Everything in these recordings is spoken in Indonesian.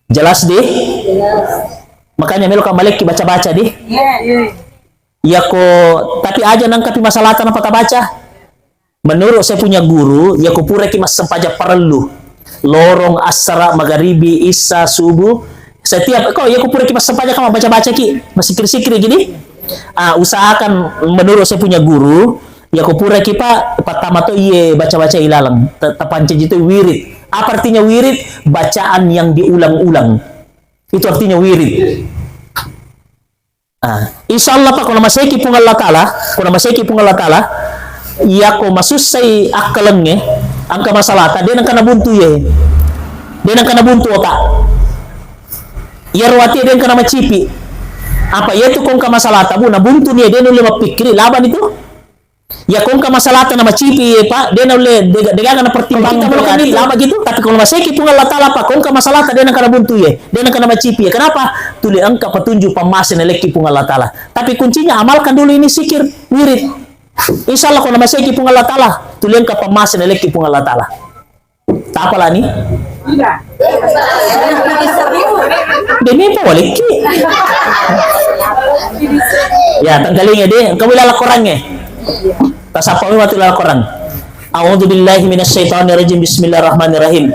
Jelas deh? Makanya melo kamalek baca-baca deh. Ya ko, tapi aja nangkapi masalah tanpa baca. Menurut saya punya guru, ya ko pura ki mas sempaja perlu. Lorong asra magharibi isya subuh. Setiap kok ya ko pura ki mas sempaja kamu baca-baca ki, masih sikir-sikir gini. Usahakan menurut saya punya guru, ya ko pura ki pak pertama tuh iye baca-baca ilalang. Tapanci itu wirid. Apa artinya wirid? Bacaan yang diulang-ulang. Itu artinya wirid. Insya Allah pak, kalau masih kipung Allah Ta'ala, iya ko masusay akalangnya, angka masalah dia nang kana buntu ye, dia nang kana buntu otak, iya rawati dia nang kana macipi, apa ya tu kong ka masalah tabu na buntu dia nuli mapikiri laban itu, ya kong ka masalah na macipi pak, dia nuli dia kana pertimbangan kita ini lama gitu, tapi kalau masih kipung Allah Ta'ala pak, kong ka masalah dia nang kana buntu ye, dia nang kana macipi ye, kenapa? Tuli angka petunjuk pemasin eleki pung Allah Ta'ala. Tapi kuncinya amalkan dulu ini sikir, wirid. Insya Allah kalau masih pung Allah Ta'ala, tuli angka pemasin eleki pung Allah Ta'ala. Tak apalah nih? Tidak. Demi apa waliki? Ya, tanggalingnya deh. Kamu lala korangnya. Tasapa mi mati lala korang. A'udzu billahi minasyaitonir rajim. Bismillahirrahmanirrahim.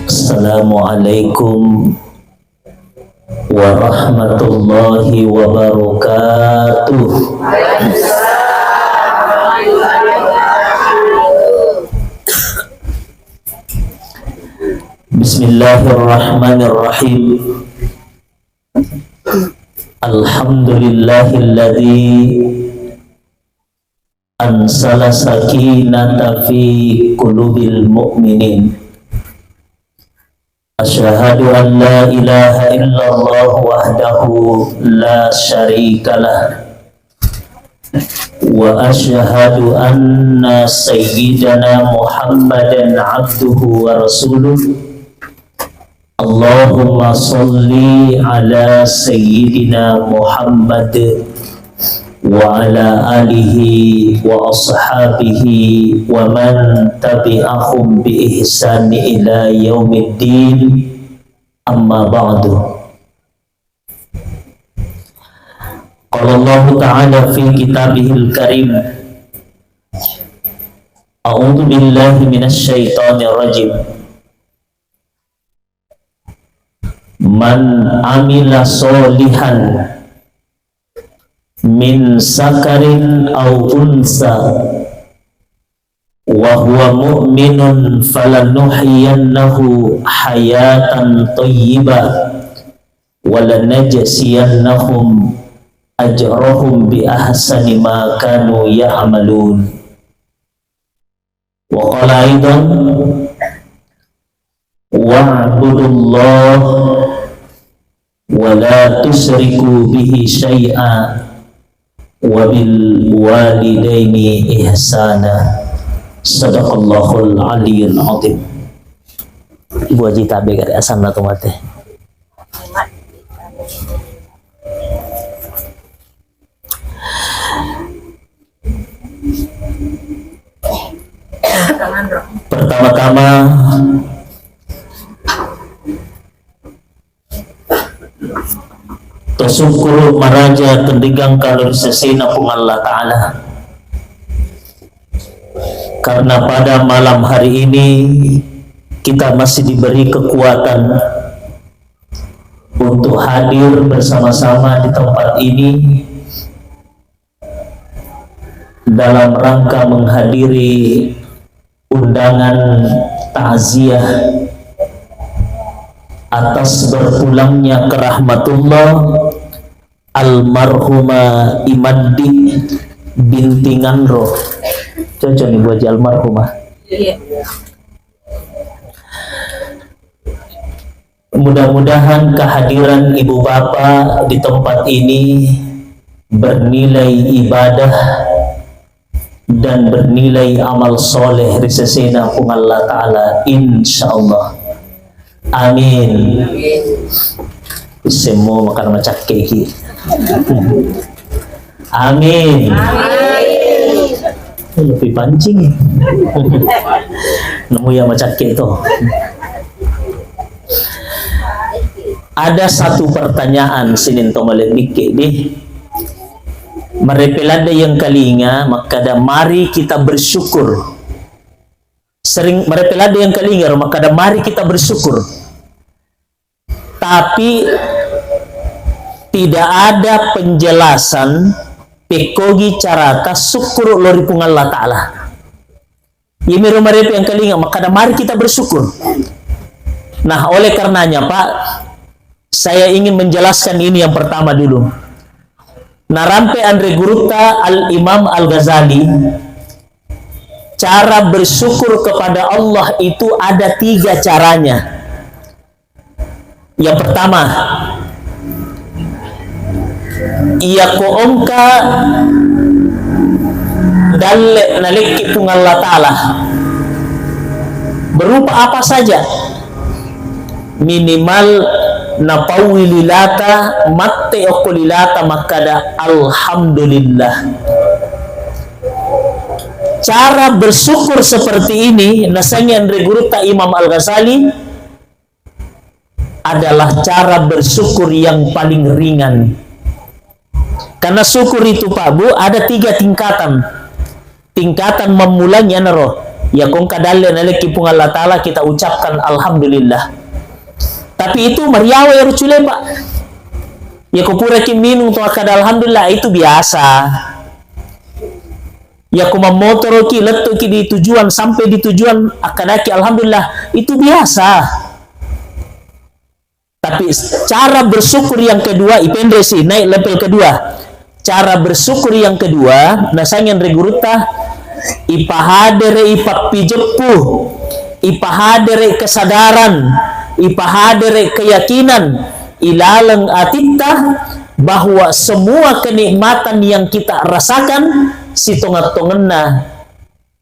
Assalamualaikum warahmatullahi wabarakatuh. Bismillahirrahmanirrahim. Alhamdulillahilladzi ansala sakinata fi qulubil mu'minin. Asyhadu an la ilaha illallah wahdahu la syarika lah wa asyhadu anna sayyidana Muhammadan abduhu wa rasuluh. Allahumma salli ala sayyidina Muhammad wa ala alihi wa ashabihi wa man tabi'ahum bi ihsani ila yaumiddin, amma ba'du. Qala Allah Ta'ala fi kitabihil karim, a'udzu billahi minasy syaithanir rajim. Man amila sholihan min sakarin aw unsa wa huwa mu'minun falanuhyiyannahu hayatan thayyibah wa lanajziyannahum ajrahum bi ahsani ma kanu ya'malun. Wa qala aidan wa'budullah wa la tusyriku bihi syai'a wabil walidaini ihsana. Sadaqallahul aliyyul azim. Ibu Haji tabe gak asam na tomate. Pertama-tama tersyukur maraja kendigang kalau sesina pun Allah Ta'ala, karena pada malam hari ini kita masih diberi kekuatan untuk hadir bersama-sama di tempat ini dalam rangka menghadiri undangan takziah atas berpulangnya ke rahmatullah almarhumah Imadi binti Ngandro. Cocok nih buat almarhumah. Iya. Mudah-mudahan kehadiran ibu bapak di tempat ini bernilai ibadah dan bernilai amal soleh risasena pung Allah Ta'ala insyaallah. Amin. Semua makan macak keki. Amin. Lebih pancing. Nemu yang macak keki itu. Ada satu pertanyaan sinin tomalet dikit deh. Merepelada yang kalinga, maka dah mari kita bersyukur. Sering merepelada yang kalinga, maka dah mari kita bersyukur. Tapi tidak ada penjelasan pekogi caraka syukur lori pung Allah Ta'ala. Yemiru merepe yang kalinga, maka dah mari kita bersyukur. Nah, oleh karenanya Pak, saya ingin menjelaskan ini yang pertama dulu. Narampe Andre Guruta Al-Imam Al-Ghazali, cara bersyukur kepada Allah itu ada 3 caranya. Yang pertama, ia koongka dalle naleki pung Allah Ta'ala berupa apa saja, minimal napawililata matte okulilata makada alhamdulillah. Cara bersyukur seperti ini nasanya Andre Guruta Imam Al-Ghazali adalah cara bersyukur yang paling ringan. Karena syukur itu Pak Bu ada 3 tingkatan. Tingkatan memulainya naro ya kong kadalle naleki pung Allah Ta'ala kita ucapkan alhamdulillah. Tapi itu mariawa ya rucule Pak. Ya kupura ki minum to akada alhamdulillah itu biasa. Ya kuma motor ki leto ki di tujuan sampai di tujuan akadaki alhamdulillah itu biasa. Tapi cara bersyukur yang kedua ipendre sih naik level kedua. Cara bersyukur yang kedua nasanya Guruta ipahadere ipapijepuh, ipahadere kesadaran, ipahadere keyakinan ilaleng atita bahwa semua kenikmatan yang kita rasakan sitongat-tongenna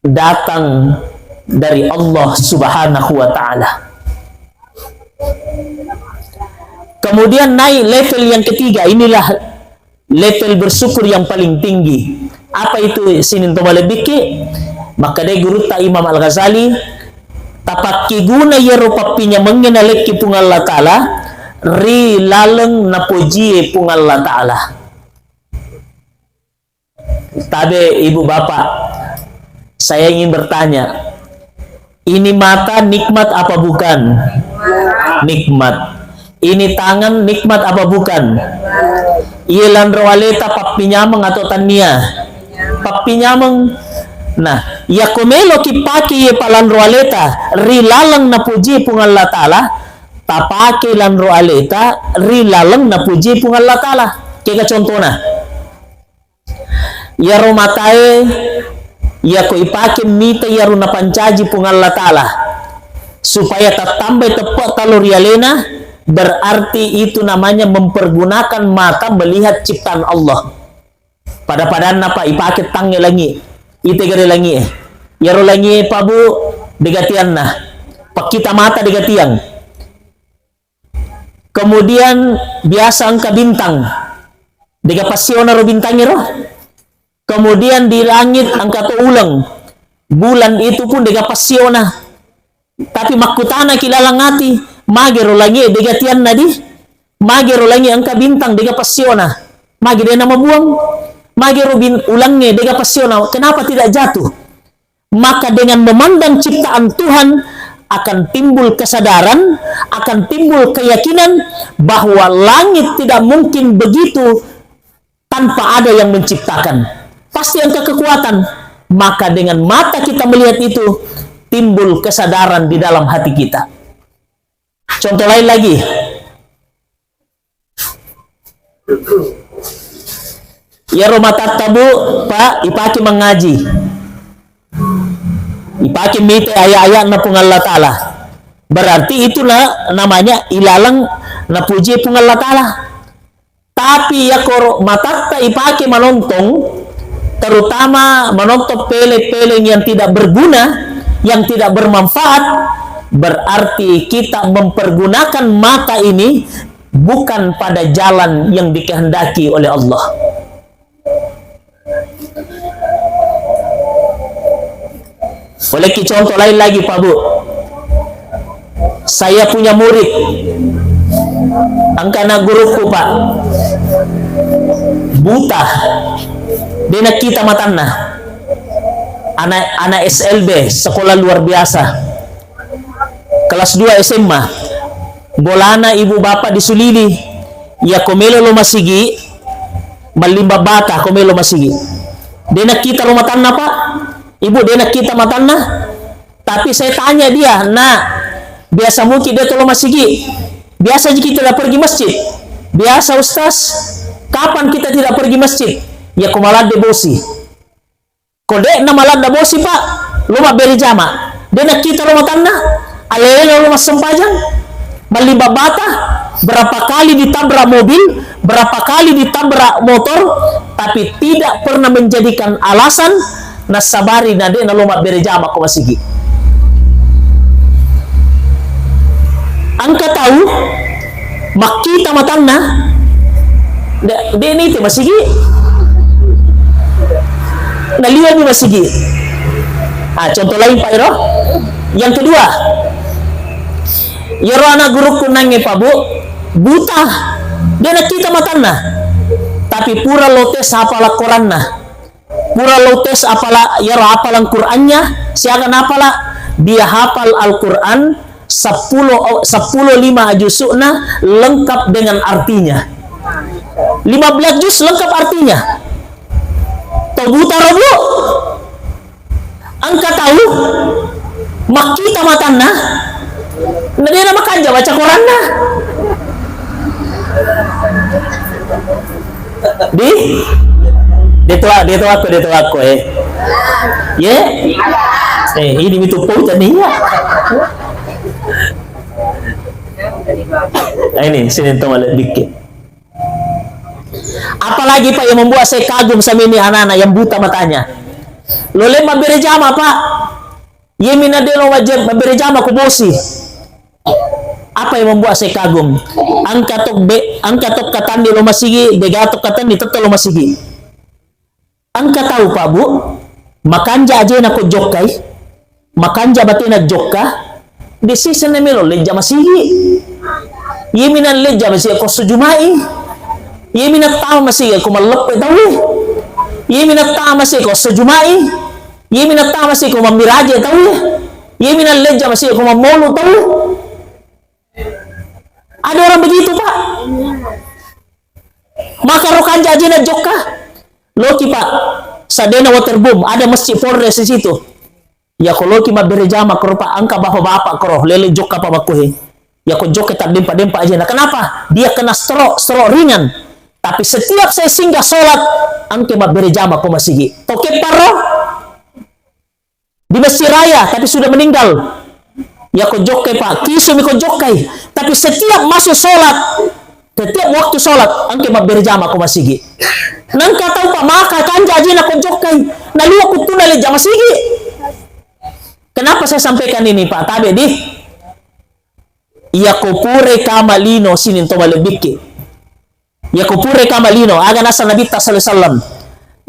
datang dari Allah Subhanahu wa Ta'ala. Kemudian naik level yang ketiga, inilah level bersyukur yang paling tinggi. Apa itu sinin tomalebiki? Maka dari Guruta Imam Al-Ghazali tapaki guna ya rupapinya mengenaleki pung Allah Ta'ala ri laleng napuji pung Allah Ta'ala. Tabe ibu bapak, saya ingin bertanya, ini mata nikmat apa bukan? Nikmat. Ini tangan nikmat apa bukan? Ilan roaleta papinyameng atau tania? Papinyameng. Nah, ya komelo kipaki ye palan roaleta rilalang na puji pung Allah Ta'ala tapake lan roaleta rilalang na puji pung Allah Ta'ala. Kaya contohnya ya romatae ya ko ipake mita ya runa pancaji pung Allah Ta'ala supaya tatambay tepat talor yalena, berarti itu namanya mempergunakan mata melihat ciptaan Allah. Pada napa ipake tangi langi ite gare langi yaro langi pabu degatian nah pakita mata degatian. Kemudian biasa angka bintang dega pasiona ro bintangnya roh. Kemudian di langit angka to ulang bulan itu pun dega pasiona, tapi makutana kilalang ati magero langi degatian nadi magero langi angka bintang dega pasiona magero nama buang magero ulangnya dega pasiona. Kenapa tidak jatuh? Maka dengan memandang ciptaan Tuhan akan timbul kesadaran, akan timbul keyakinan bahwa langit tidak mungkin begitu tanpa ada yang menciptakan. Pasti angka kekuatan. Maka dengan mata kita melihat itu timbul kesadaran di dalam hati kita. Contoh lain lagi, ya romatat tabu Pak ipaki mengaji, ipaki mite ayat-ayat na pung Allah Ta'ala, berarti itulah namanya ilalang na puji pung Allah Ta'ala. Tapi ya koro matata ipaki manontong terutama menonton film-film yang tidak berguna, yang tidak bermanfaat, berarti kita mempergunakan mata ini bukan pada jalan yang dikehendaki oleh Allah. Boleh contoh lain lagi Pak Bu. Saya punya murid, angkana guruku Pak, buta, dia nak kita matanna, anak SLB, sekolah luar biasa, kelas 2 SMA, bolana ibu bapak disulili, ya komelo lo masigi, malimba bata komelo masigi, dia nak kita lo matanna Pak, ibu dia nak kita matanna, tapi saya tanya dia, nah, biasa mungkin dia tolong masigi. Biasa kita tidak pergi masjid. Biasa Ustaz, kapan kita tidak pergi masjid? Ya kumalad de bosi. Kode na malad de bosi Pak. Luma beri jama. Dia nak kita luma tanah. Alele luma sempajang. Malimba bata. Berapa kali ditabrak mobil, berapa kali ditabrak motor, tapi tidak pernah menjadikan alasan nasabari na dia na luma beri jama ko masigi. Angka tahu makita matanna dia ini itu masigi naliwa ni masigi. Contoh lain Pak Iro. Yang kedua, yaro anak guruku nange Pak Bu, buta, dia nak kita matanna, tapi pura lotes apalah Quranna, pura lotes apalah yaro apalang Qurannya, siakan apalah dia hafal Al-Quran 10 5 jusukna lengkap dengan artinya. 15 juz lengkap artinya. Tobuta robo. Angka tahu makita matanna. Nadi nama kanja baca Quranna. Dia tu aku ye. Ini itu pautan dia. Ini sini malah dikit. Apalagi Pak yang membuat saya kagum sama ini anak-anak yang buta matanya. Lo lema beri jama Pak. Yemina delo wajib beri jama ku bosi. Apa yang membuat saya kagum? Angka tok katan di lo masigi, degatok katan di tetap lo masigi. Angka tahu Pak Bu, makanja aja nak jokai, makanja batina jokka. Di sisi na melo leja masigi. Yeminan leja masigi ko sujumai. Yeminan tahu masigi ko mallepe tahu. Yeminan tahu masigi ko sujumai. Yeminan tahu masigi ko mamiraje tahu. Yeminan leja masigi ko mamolu tahu. Ada orang begitu Pak. Maka rokan jaji na jokka. Loki Pak. Sadena waterboom ada masjid Polres di situ. Ya kalau kita beri jama kerupa angka bapak-bapak keroh lele jok apa bakuhe. Ya ko jok tak dempa aja. Nah kenapa? Dia kena stroke ringan. Tapi setiap saya singgah sholat, angke beri jama ko masigi. Toke paro di masjid raya tapi sudah meninggal. Ya ko jok Pak, kisu mi ko jok tapi setiap masuk sholat, setiap waktu sholat, angke beri jama ko masigi. Nang kata Pak maka kan jaji na ko jok na liwa kutuna le jama masigi. Kenapa saya sampaikan ini Pak? Tabe di yakupure kamalino sinin to malebiki. Yakupure kamalino aga nasa Nabi sallallahu alaihi wasallam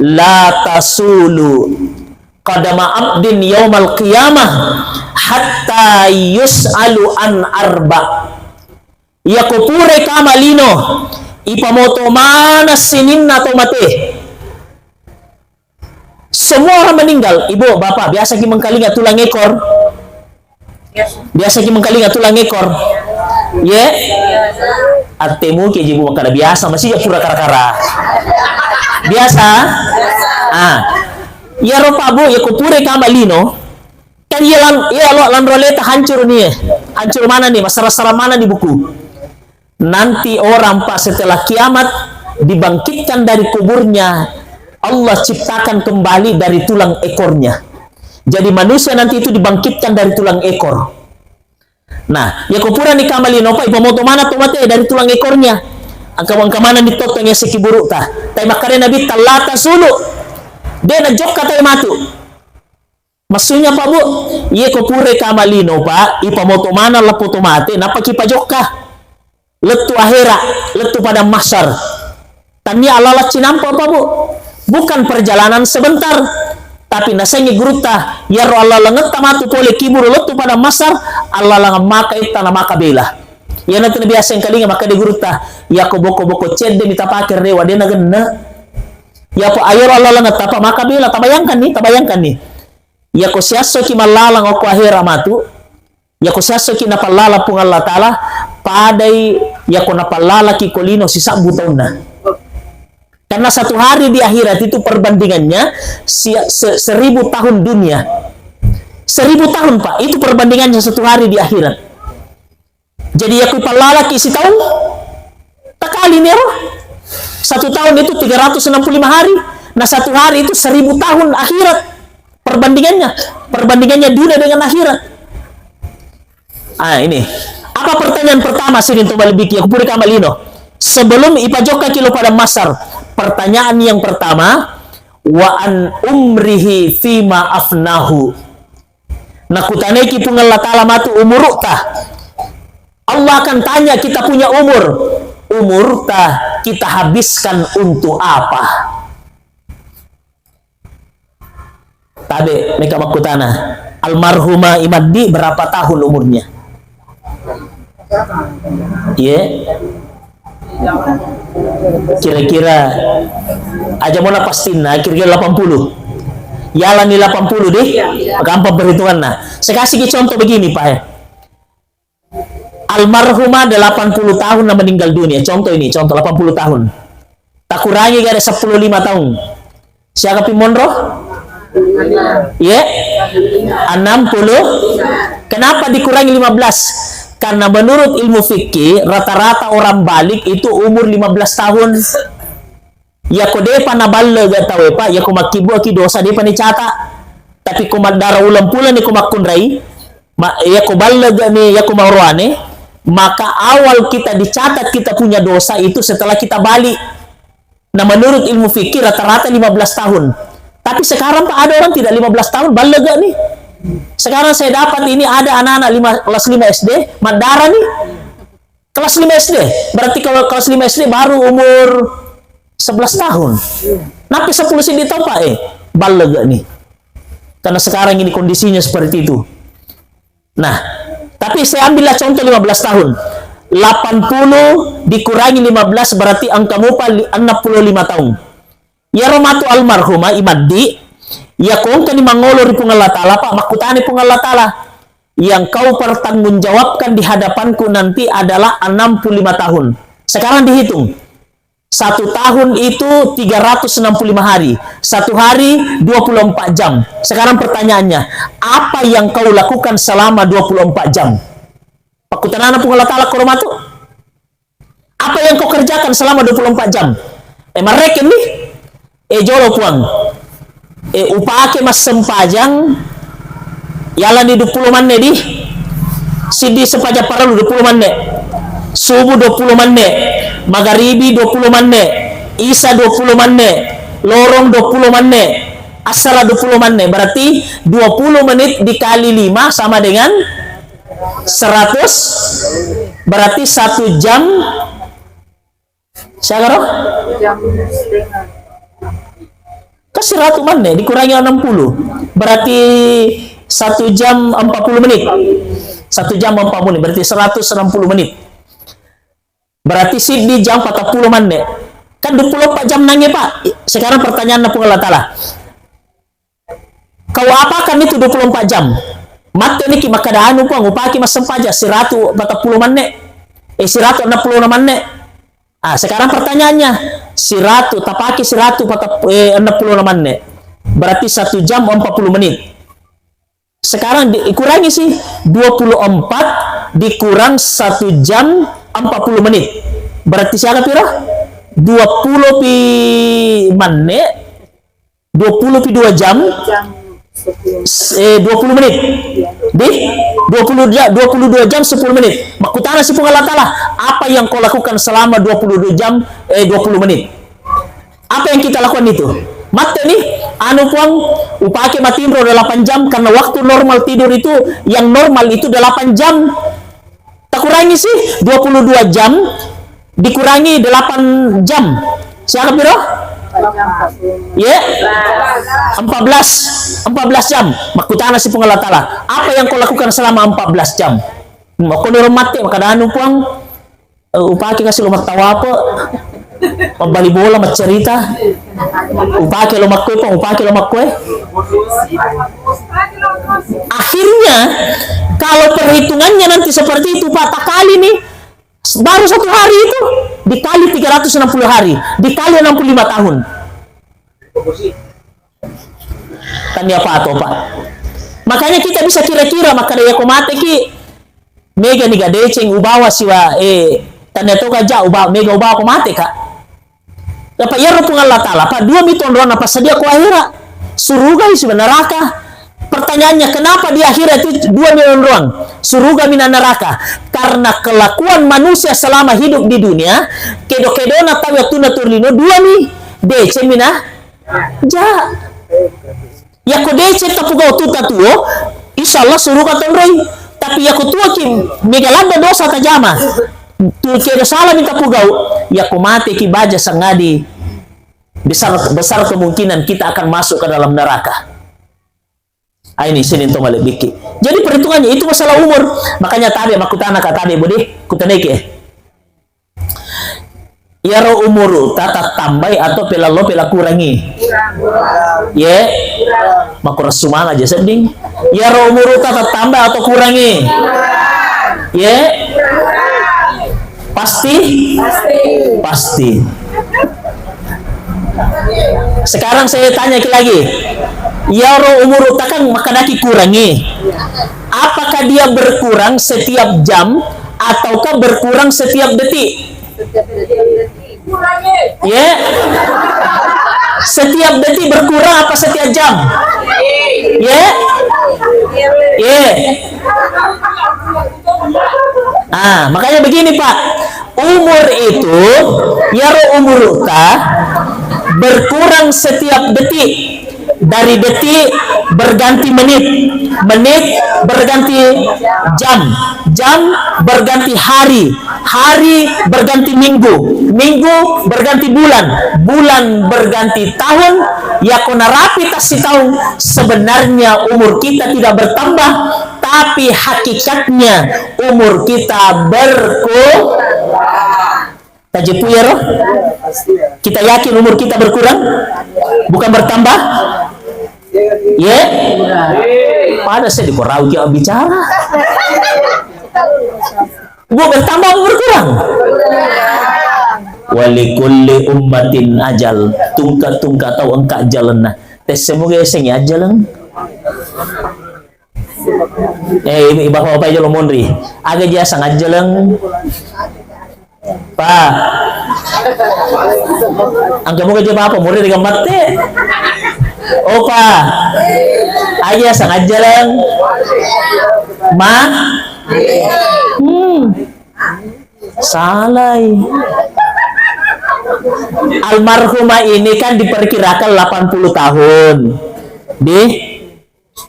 la tasulu qadama abdin yaumal qiyamah hatta yus'alu an arba. Yakupure kamalino ipamoto mana sinin na to mate. Semua orang meninggal, ibu, bapak, biasa kita mengkalinga tulang ekor. Biasa kita mengkalinga tulang ekor. Ya? Artemu ke ibu makana biasa, masih ya pura kara-kara. Biasa? Ya ropa bu, ya kupure kamalino. Kan ya lan roleta hancur nih. Hancur mana nih? Masalah-masalah mana di buku? Nanti orang pas setelah kiamat dibangkitkan dari kuburnya. Allah ciptakan kembali dari tulang ekornya. Jadi manusia nanti itu dibangkitkan dari tulang ekor. Nah, ya kupura ni kamalino pa ipamoto mana to mate dari tulang ekornya. Angkawang kamana ditotong ya sekiburu ta. Tay makare Nabi talata sulu. Dia na jok kata matu. Maksudnya Pak Bu, iya ko pure kamalino Pak, ipamoto mana lapoto mate, napa kipajok ka? Letu akhira, letu pada masar. Tanya alalat cinampa Pak Bu. Bukan perjalanan sebentar, tapi nasengi guruta, ya ro Allah langet tamatu pole kiburu letu pada masar, Allah langat maka itana maka bela. Ya nanti biasa yang kalinya maka di guruta, ya ko boko cede mita pakir rewa dia nagenna. Ya po ayo Allah langet apa maka bela, tabayangkan nih. Ya ko siaso ki malalang oko akhira matu, ya ko siaso ki napalala pung Allah Ta'ala, padai ya ko napalala ki kolino si sakbu tahun na. Karena satu hari di akhirat itu perbandingannya 1000 tahun dunia. 1000 tahun Pak, itu perbandingannya satu hari di akhirat. Jadi ya ko palala ki si tahun, tak kali nih satu tahun itu 365 hari. Nah satu hari itu 1000 tahun akhirat. Perbandingannya dunia dengan akhirat. Ini. Apa pertanyaan pertama sih untuk balibiki aku puri kamalino? Sebelum ipajoka kilo pada masar, pertanyaan yang pertama, wa an umrihi fima afnahu. Nakutaneki pun Allah Ta'ala matu umurukta. Allah akan tanya kita punya umurta kita habiskan untuk apa? Tabe mereka makutana almarhumah Imaddi berapa tahun umurnya? Kira-kira aja mau pastina kira-kira 80. Yalan di 80 deh. Gampang perhitungan nah. Saya kasih contoh begini Pak ya. Almarhumah 80 tahun meninggal dunia. Contoh 80 tahun. Tak kurangi ada 15 tahun. Siapa Pimonro? 60. Kenapa dikurangi 15? Karena menurut ilmu fikih rata-rata orang balik itu umur 15 tahun. Ya ko depa na balle ga tawe Pak, ya ko makibu ki dosa depa ni cata. Tapi ko madara ulam pula ni ko makunrai, ya ko balle ga ni ya ko marwane, maka awal kita dicatat kita punya dosa itu setelah kita balik. Nah menurut ilmu fikih rata-rata 15 tahun. Tapi sekarang Pak ada orang tidak 15 tahun balega nih. Sekarang saya dapat ini ada anak-anak kelas 5 SD, Mandara nih. Kelas 5 SD. Berarti kalau kelas 5 SD baru umur 11 tahun. Napi 10 sini tahu Pak balega nih. Karena sekarang ini kondisinya seperti itu. Nah, tapi saya ambillah contoh 15 tahun. 80 dikurangi 15 berarti angka mupa 65 tahun. Ya romatu almarhumah Imaddi, ya kong kani mangolori pung Allah Ta'ala Pak, makutani pung Allah Ta'ala, yang kau pertanggungjawabkan di hadapanku nanti adalah 65 tahun. Sekarang dihitung. 1 tahun itu 365 hari. 1 hari 24 jam. Sekarang pertanyaannya, apa yang kau lakukan selama 24 jam? Pakutanana pung Allah Ta'ala koromatu. Apa yang kau kerjakan selama 24 jam? Marek ini jolo puang upake mas sempajang yalan di 20 manne di sidi sepaja paralu 20 manne subuh 20 manne magharibi 20 manne isa 20 manne lorong 20 manne asala 20 manne berarti 20 menit dikali 5 sama dengan 100 berarti 1 jam siapa jam setengah kasih ratu mana dikurangi 60 berarti 1 jam 40 menit 1 jam 40 menit berarti 160 menit berarti di jam 40 menit kan 24 jam nanya Pak. Sekarang pertanyaan pun Allah Ta'ala, kau apakan itu 24 jam mati ini maka daanu pun upaki mas sempaja 140 menit 160 menit. Sekarang pertanyaannya, siratu tapaki 160 menit. Berarti 1 jam 40 menit. Sekarang dikurangi sih 24 dikurang 1 jam 40 menit. Berarti siapa pira? 20 pi menit 20 pi 2 jam 20 menit di 22 jam 10 menit. Makutana si Allah Ta'ala, apa yang kau lakukan selama 22 jam 20 menit? Apa yang kita lakukan itu? Mate nih, anu puang upake matimbro 8 jam karena waktu normal tidur itu yang normal itu 8 jam. Tak kurangi sih 22 jam dikurangi 8 jam. Siapa biro? Ya, 14 jam. Makutana si Allah Ta'ala. Apa yang kau lakukan selama 14 jam? Mau kau dorong mati, maka anu puang upake kasih lumak tawa apa? Pembali bola cerita upake lo makwe pang upake lo makwe. Akhirnya kalau perhitungannya nanti seperti itu Pak, tak kali nih baru 1 hari itu dikali 360 hari dikali 65 tahun kan ya Pak atau Pak. Makanya kita bisa kira-kira maka dia komate ki mega nih gadeceng ubawa siwa tanda toka ja ubawa mega ubawa komate Kak. Dapat ya rupung Allah Ta'ala Pak 2 miton doang apa sedia ku akhirat suruga isi neraka. Pertanyaannya kenapa di akhirat itu 2 milion doang suruga mina neraka? Karena kelakuan manusia selama hidup di dunia kedo-kedona tahu tuna turlino 2 nih DC mina ja ya ko DC tapugau tuta tuo insyaallah suruga tonroi tapi ya ko tua ki megalanda dosa tajama tu kedo salah minta pugau ya ko mati ki baja sangadi besar kemungkinan kita akan masuk ke dalam neraka. Ini sini to malebiki. Jadi perhitungannya itu masalah umur. Makanya tadi makutana kata tadi budi kutaneke. Ya ro umuru tata tambai atau pela lo pela kurangi. Ya. Makura sumang aja seding. Ya ro umuru tata tambah atau kurangi. Ya. Pasti. Sekarang saya tanya lagi. Ya ro umur takkan makanaki kurangi. Apakah dia berkurang setiap jam ataukah berkurang setiap detik? Ya. Setiap detik berkurang apa setiap jam? Ya. Ya. Makanya begini Pak. Umur itu ya ro umur berkurang setiap detik. Dari detik berganti menit, menit berganti jam, jam berganti hari, hari berganti minggu, minggu berganti bulan, bulan berganti tahun. Ya kona rapi si tahun sebenarnya umur kita tidak bertambah, tapi hakikatnya umur kita berkurang. Tajepu ya roh? Kita yakin umur kita berkurang, bukan bertambah. Ya, pada saya dikorau dia bicara. Gua bertambah berkurang. Walikulli ummatin ajal. Tungka tahu engkak jalan nah. Tes semoga esengnya jalan. Bapak aja lo mondri. Agak dia sangat jalan. Pak, angka mo kerja apa? Murid dengan mati. Oh Pak, aja sangat jalan. Salai. Almarhumah ini kan diperkirakan 80 tahun.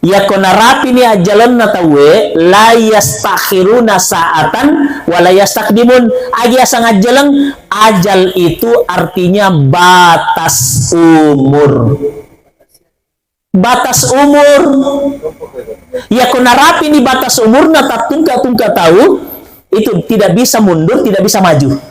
Ya kona rapi ni ajalan natawe la yastakhiruna sa'atan wa la yastaqdimun. Aja sangat jalan. Ajal itu artinya batas umur. Batas umur. Ya kona rapi ni batas umur nata tungka tahu itu tidak bisa mundur, tidak bisa maju.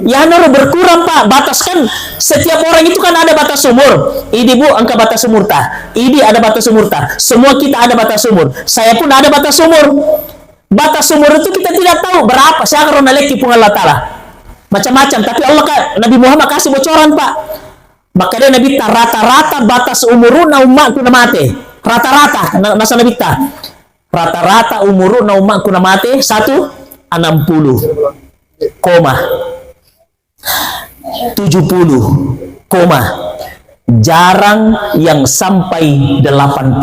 Ya noro berkurang Pak, batas kan setiap orang itu kan ada batas umur. Ini Bu angka batas umur ta. Ini ada batas umur ta. Semua kita ada batas umur. Saya pun ada batas umur. Batas umur itu kita tidak tahu berapa. Saya akan naleki pun Allah Ta'ala. Macam-macam. Tapi Allah Nabi Muhammad kasih bocoran Pak. Maka dia Nabi ta rata-rata batas umuruna umat kuna mate. Rata-rata masa Nabi ta. Rata-rata umuruna umat kuna mate 160. 70, jarang yang sampai 80.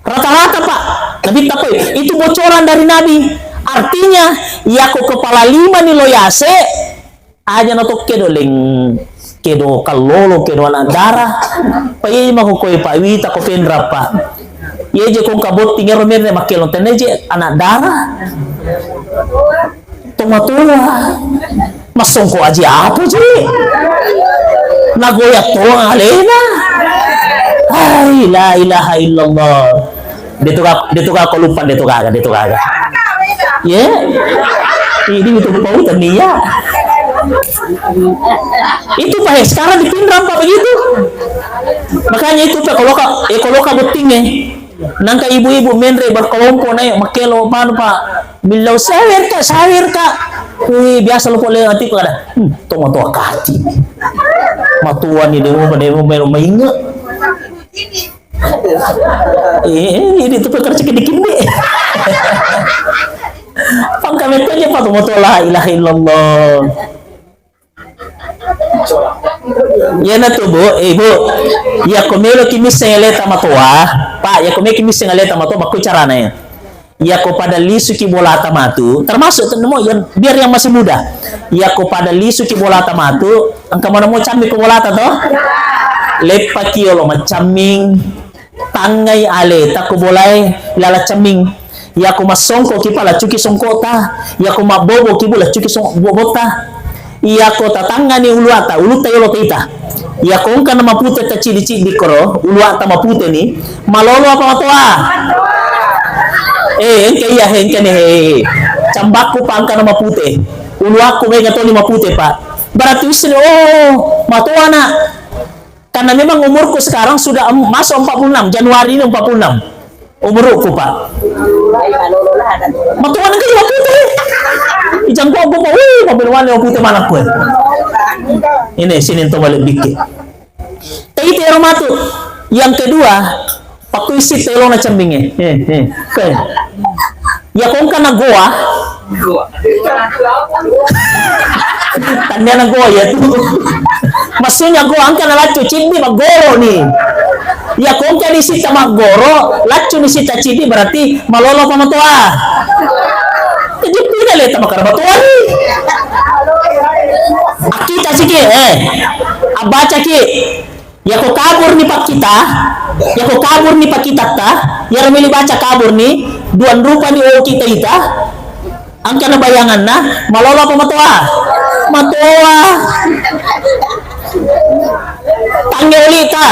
Rata-rata Pak. Nabi tahu itu bocoran dari Nabi. Artinya, ya ko kepala 5 ni loyase, aja na to kedoling kedo kalolo kedo anak darah. Pa iya mako koy pa wita ko pendra pa. Iya je kong kabot tingero mere makelon teneje anak darah. Tuma-tuma. Masongko aja apa je? Nagoyak to alena. Ay, la ilaha illallah. Dito ka ko lupa dito ka. Ya, ini itu pautan dia. Itu Pak, sekarang dipinram Pak begitu. Makanya itu Pak, kalau ka butingnya, nangka ibu-ibu menre berkelompok naik makelo mana Pak, bilau sawer ka. Wih, biasa lo boleh nanti kok ada. Tunggu kaki. Matuan ini demo maingat. Ini tuh pekerja dikit deh. Pangkamet aja Pak, tunggu la ilaha illallah. Ya na to Bu, Bu. Ya kumelo kimis ngaleta matoa, Pak, ya kumelo kimis ngaleta matoa baku carana ya. Ya kepada lisu ki bolata matu, termasuk nemo yang biar yang masih muda. Ya kepada lisu ki bolata matu, angka mana mau cambi ke bolata toh? Lepa kiolo macaming tangai ale tak boleh lala caming. Ya ko masongko ki pala cuki songkota, ya ko mabobo ki bola cuki songkota. Iya ko tatanga ni uluata yolo kita. Ya ko kan mapute ta cili-cili koro uluata mapute ni malolo apa matoa. Engke nih cambaku pangka nama putih ulu aku mega toli mapute Pak, berarti usini matoa na karena memang umurku sekarang sudah masuk 46 Januari ini 46 umurku Pak. Matoa na kayo mapute ijang ko Pak, mapilwan ni mapute mana ko ini sini to balik dikit tapi tero matu. Yang kedua Paku isi telo na cambingnya. Okay. Ya kung ka na goa. Tanda na goa ya tu. Maksudnya goa ang ka na lacho chindi magoro ni. Ya kung ka ni sita magoro, lacho ni sita chindi berarti malolo pa matoa. Jadi pila leta makarabatoa ni. Akita sige abaca ki. Ya ko kabur ni pak kita ta, ya ramili baca kabur ni, duan rupa ni kita angka na bayangan na, malolo pa matoa, tangi uli ta,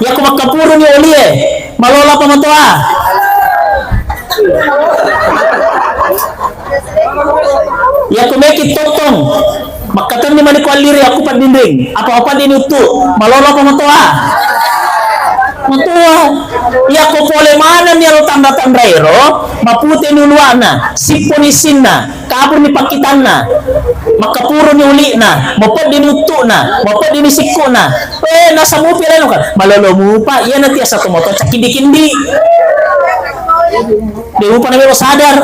ya ko makapuro ni uli malolo pa matoa. Ya ko mekit totong, makatan ni maniko aliri aku padinding, apa-apa din utu, malolo pa matoa. Ya ko pole mana ni alo tanda-tanda ero, mapute ni uluana, siponisin na, kabur ni pakitan na, makapuro ni uli na, mapot din utu na, mapot din siko na. Nasa mupi rin kan, malolo mo pa, yan na tiya sa tumoto, sa kindi-kindi. Di mo pa namin sadar.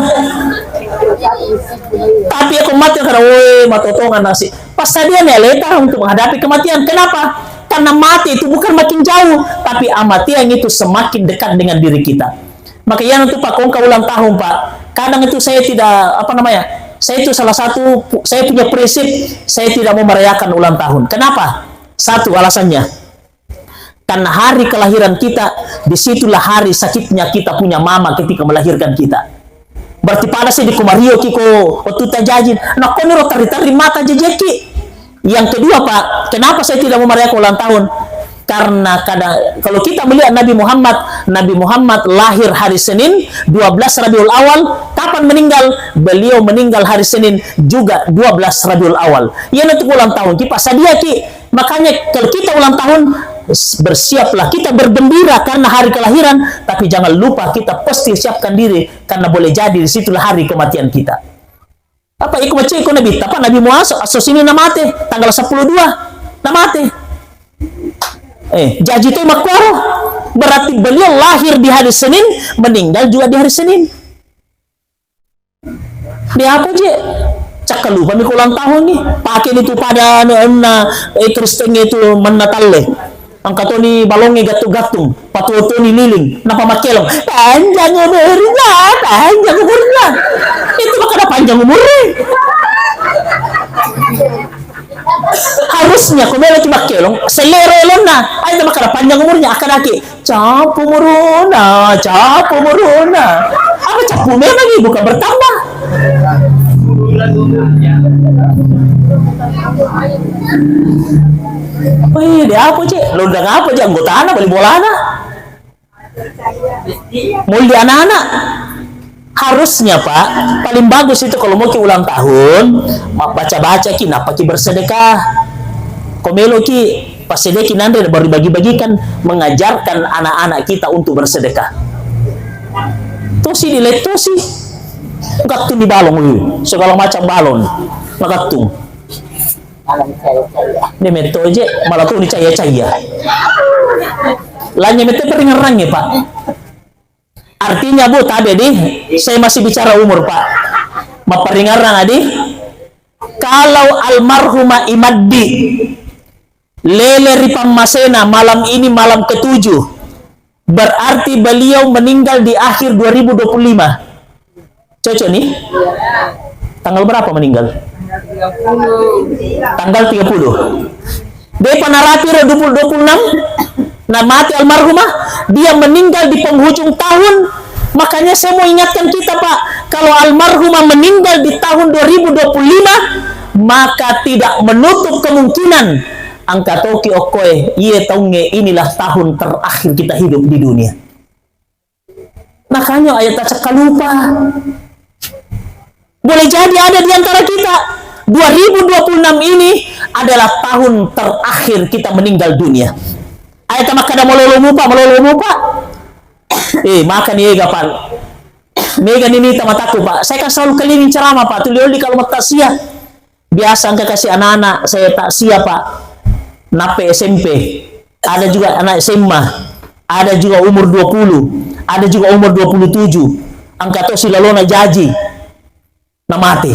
Tapi aku mati karena matotongan nasi. Pas dia neleta untuk menghadapi kematian. Kenapa? Karena mati itu bukan makin jauh, tapi kematian itu semakin dekat dengan diri kita. Makanya untuk Pak Kongka ulang tahun Pak. Kadang itu saya tidak saya itu salah satu saya punya prinsip saya tidak mau merayakan ulang tahun. Kenapa? Satu alasannya. Karena hari kelahiran kita, disitulah hari sakitnya kita punya mama ketika melahirkan kita. Berarti pada sih di kumario kiko waktu tajajin, nak kau rotari mata jejeki. Yang kedua Pak, kenapa saya tidak mau merayakan ulang tahun? Karena kalau kita melihat Nabi Muhammad lahir hari Senin 12 Rabiul Awal. Kapan meninggal? Beliau meninggal hari Senin juga 12 Rabiul Awal. Ya nanti ulang tahun kita sadia ki. Makanya kalau kita ulang tahun, bersiaplah, kita bergembira karena hari kelahiran, tapi jangan lupa kita pasti siapkan diri karena boleh jadi disitulah hari kematian kita. Apa iku baca iku Nabi Muhammad asos ini namate tanggal 12 namate. Jadi itu makwaro berarti beliau lahir di hari Senin, meninggal juga di hari Senin. Dia apa je? Cak lupa nih ulang tahun nih. Pakai itu pada Kristen itu menatalle. Ang kato ni balongnya gatung-gatung, patuto ni liling, napa makelong, panjang umurnya, panjang umurnya. Itu maka ada panjang umurnya. Harusnya kung meron cuma kelong, selero na, ay na maka ada panjang umurnya, akan lagi, capu muruna. Apa capu memang ibu bukan bertambah. Wih, dia apa cik? Lu udah apa cik? Anggota anak beli bola anak. Mulai anak-anak. Harusnya Pak, paling bagus itu kalau mau ki ulang tahun, baca-baca ki, napa ki bersedekah. Komelo ki, pas sedekah nanti baru bagi-bagikan, mengajarkan anak-anak kita untuk bersedekah. Tosi dilihat tosi. Gatung di balong, segala macam balon. Magatung. Ini metode aja, malah tuh dicaya-caya. Lainnya metode peringaran ya Pak. Artinya Bu, tadi saya masih bicara umur Pak. Maperingaran adi, kalau almarhumah Imaddi Lele Ripang Masena malam ini malam ke-7, berarti beliau meninggal di akhir 2025. Cocok nih? Tanggal berapa meninggal? Tanggal 30. Dia penarapi 2026. Nah mati almarhumah, dia meninggal di penghujung tahun. Makanya saya mau ingatkan kita Pak, kalau almarhumah meninggal di tahun 2025, maka tidak menutup kemungkinan angka toki okoe iya taunge inilah tahun terakhir kita hidup di dunia. Makanya ayat tak lupa. Boleh jadi ada di antara kita 2026 ini adalah tahun terakhir kita meninggal dunia. Ayat maka ada melolo mupa. Makan iya gapan. Megan ini tamataku Pak. Saya kan selalu keliling ceramah Pak. Tulioli kalau tak siap. Biasa angka kasih anak-anak saya tak siap Pak. Nape SMP. Ada juga anak SMA. Ada juga umur 20. Ada juga umur 27. Angka to silalona jaji. Nah mati.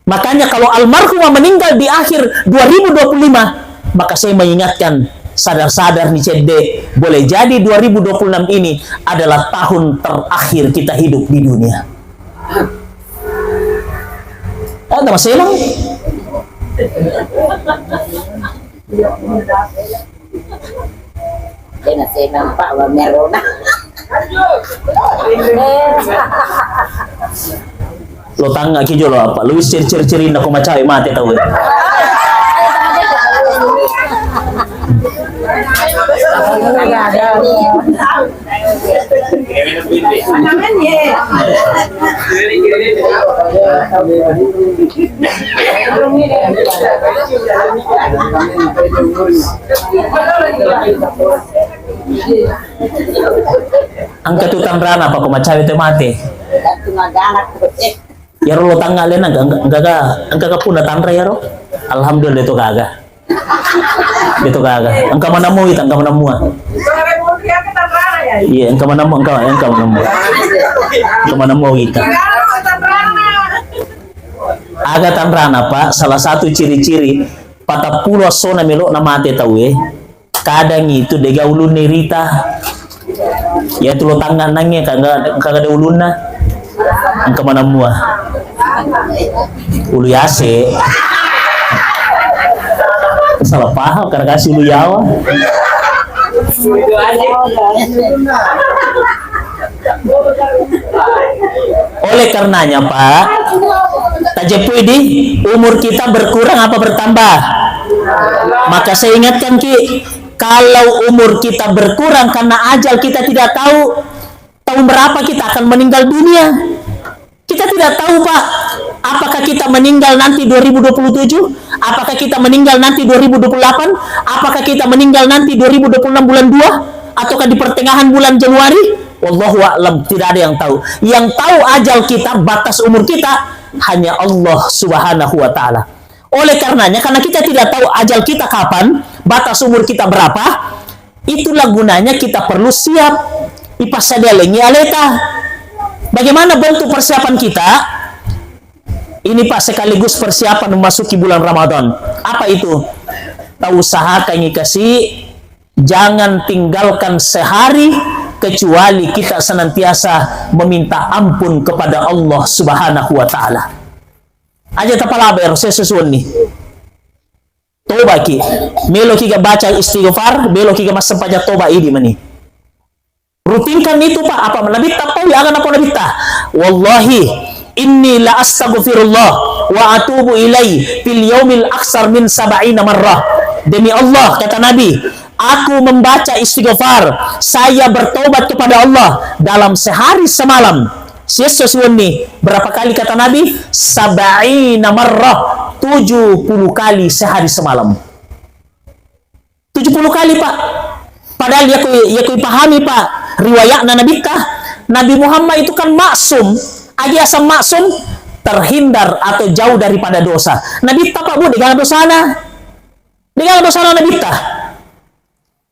Makanya kalau almarhumah meninggal di akhir 2025, maka saya mengingatkan, sadar-sadar nih cede, boleh jadi 2026 ini adalah tahun terakhir kita hidup di dunia. Ada masalah? Kena saya nampak merona. Lo tangga ki jolo apa? Lu ciri-ciri nak macam mati tahu. Angka tutang rana apa kau macam itu mati? Ya lo tangga lena angka pun datang ya ro. Alhamdulillah itu kagak. Itu kagak. Angka mana mu itu angka mana mu? Iya angka mana mu angka mana mu? Angka mana mu kita? Aga tanrana Pak, salah satu ciri-ciri patah pulau sona melok nama mati tahu kadang itu dega ulun nerita ya tu lo tangan nangnya kagak ada ulunna angka mana mua ulu yase salah paham karena kasih ulu yawa oleh karenanya Pak tajepui di umur kita berkurang apa bertambah, maka saya ingatkan Ki, kalau umur kita berkurang karena ajal kita tidak tahu tahun berapa kita akan meninggal dunia. Kita tidak tahu Pak, apakah kita meninggal nanti 2027, apakah kita meninggal nanti 2028, apakah kita meninggal nanti 2026 bulan 2, ataukah di pertengahan bulan Januari. Wallahu a'lam, tidak ada yang tahu. Yang tahu ajal kita, batas umur kita hanya Allah Subhanahu wa taala. Oleh karenanya, karena kita tidak tahu ajal kita kapan, batas umur kita berapa, itulah gunanya kita perlu siap. Ipasadelengi aleta. Bagaimana bentuk persiapan kita? Ini Pak sekaligus persiapan memasuki bulan Ramadan. Apa itu? Tahu usaha kami kasih jangan tinggalkan sehari kecuali kita senantiasa meminta ampun kepada Allah Subhanahu wa taala. Aja tapalaber sesusun nih. Toba ki. Melo ki baca istighfar, melo ki mas sampaja toba ini mani. Rutinkan itu Pak, apa nabita pa ya akan apa nabita. Wallahi inni la astaghfirullah wa atubu ilai fil yaumil aksar min 70 marrah. Demi Allah kata Nabi, aku membaca istighfar, saya bertobat kepada Allah dalam sehari semalam. Sesuatu nih, berapa kali kata Nabi? 70 marrah, 70 kali sehari semalam. 70 kali Pak. Padahal ya ku pahami Pak, riwayatna Nabi kah? Nabi Muhammad itu kan maksum, aja asam maksum, terhindar atau jauh daripada dosa. Nabi tak Pak Bu, dengan dosana. Dengan dosana Nabi tak.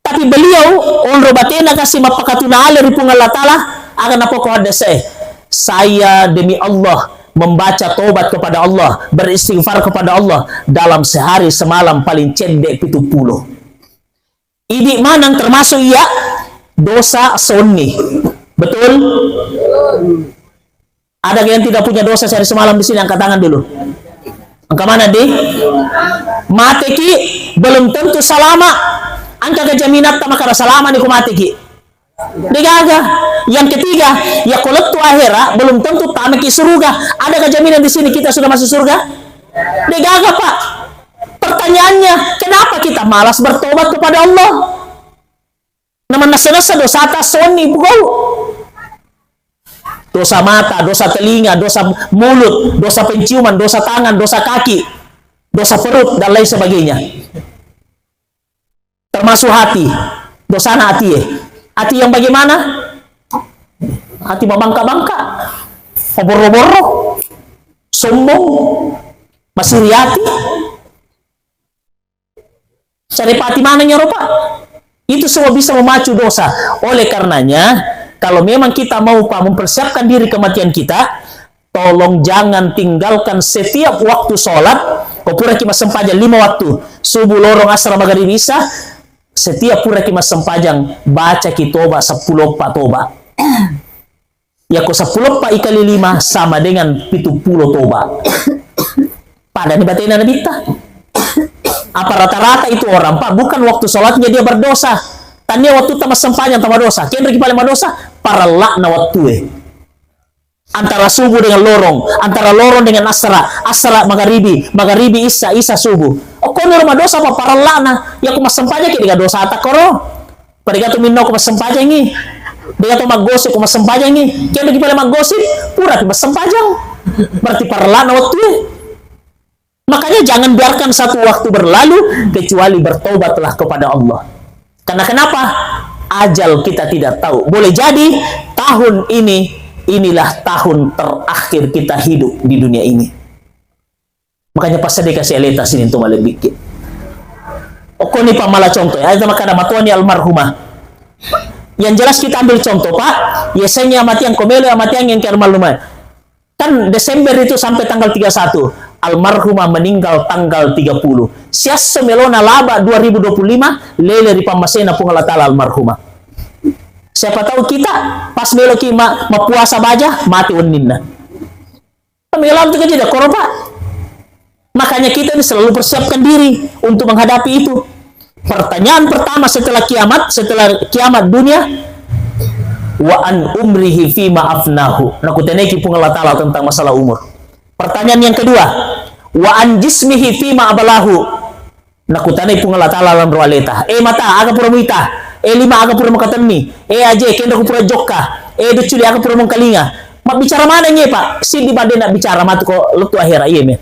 Tapi beliau onro batena kasih mapakatuna ala ripung Allah Ta'ala akan apa kau ada saya demi Allah membaca tobat kepada Allah, beristighfar kepada Allah dalam sehari semalam paling cendek 70. Ini mana termasuk ya dosa sunni. Betul? Ada yang tidak punya dosa sehari semalam di sini, angkat tangan dulu. Angka mana deh? Mati ki belum tentu salama. Angka kejaminat tak makara salama nih ku mati ki. Digaga. Yang ketiga, ya kalau tu akhirat belum tentu tak ki surga. Ada kejaminan di sini kita sudah masuk surga? Digaga Pak. Pertanyaannya, kenapa kita malas bertobat kepada Allah? Namun nasa-nasa dosa atas soni bugau. Dosa mata, dosa telinga, dosa mulut, dosa penciuman, dosa tangan, dosa kaki, dosa perut, dan lain sebagainya. Termasuk hati. Dosa hati ya. Hati yang bagaimana? Hati membangka-bangka, boro-boro, sombong, masih riati. Cari pati mananya Pak? Itu semua bisa memacu dosa. Oleh karenanya, kalau memang kita mau Pak mempersiapkan diri kematian kita, tolong jangan tinggalkan setiap waktu sholat. Kau pura kita sempajang 5 waktu. Subuh, lorong, asar, maghrib, isya. Setiap pura kita sempajang baca kitoba 10 Pak toba. Ya kau 10 Pak ikali 5 sama dengan 70 toba. Pada nih batin Nabi kita. Apa rata-rata itu orang Pak, bukan waktu sholatnya dia berdosa. Tanya waktu tamas sempanya tambah dosa. Kian lagi paling dosa, para lakna waktu antara subuh dengan lorong, antara lorong dengan asra, asra magharibi, magharibi isya, isya subuh. Oh kau rumah dosa apa para lakna? Ya aku mas sempanya kira dosa atak koro. Pada tu minno aku mas sempanya ini. Dia tu maggosip aku mas sempanya ini. Kian lagi paling maggosip, pura mas sempajang. Berarti para lakna waktu Makanya jangan biarkan satu waktu berlalu kecuali bertobatlah kepada Allah. Karena kenapa? Ajal kita tidak tahu. Boleh jadi tahun ini inilah tahun terakhir kita hidup di dunia ini. Makanya pas saya dikasih eletas ini untuk malah bikin. Oke nih Pak malah contoh ya. Ada makanya matuani almarhumah. Yang jelas kita ambil contoh Pak. Biasanya mati yang komelo, mati yang almarhumah. Kan Desember itu sampai tanggal 31. Almarhumah meninggal tanggal 30. Sias semelona laba 2025 lele di pamasena pung Allah Ta'ala almarhumah. Siapa tahu kita pas meloki puasa baja mati uninna. Melam itu tidak koroba. Makanya kita ini selalu persiapkan diri untuk menghadapi itu. Pertanyaan pertama setelah kiamat dunia, wa an umrihi fi ma'afnahu. Nah kuteneki pung Allah Ta'ala tentang masalah umur. Pertanyaan yang kedua, wa an jismihi fi ma'abalahu. Nakutanay pung Allah Ta'ala lan roaleta. Mata aga pura muita. Lima aga pura makatani. Aje kenda ko pura jokka. Duculi aga pura mong kalinga. Bicara mana niya Pak? Sindi ba din na bicara matu ko lutu ahira iya men.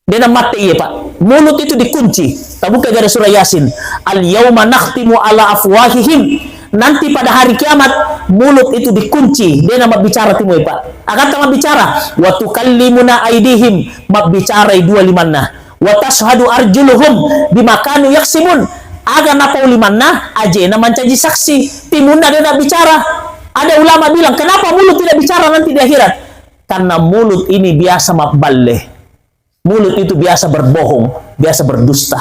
Dia mati iya Pak. Mulut itu dikunci. Tabuka dari surah Yasin. Al yauma nakhtimu ala afwahihim. Nanti pada hari kiamat mulut itu dikunci. Dia nama bicara timu Pak. Akan sama bicara. Wa tukallimuna aidihim. Mak bicara dua limanna. Wa tashhadu arjuluhum bima kanu yaksimun. Agan apa ulimanna ajena mancaji saksi. Timunna dia nak bicara. Ada ulama bilang, kenapa mulut tidak bicara nanti di akhirat? Karena mulut ini biasa mabballe. Mulut itu biasa berbohong, biasa berdusta.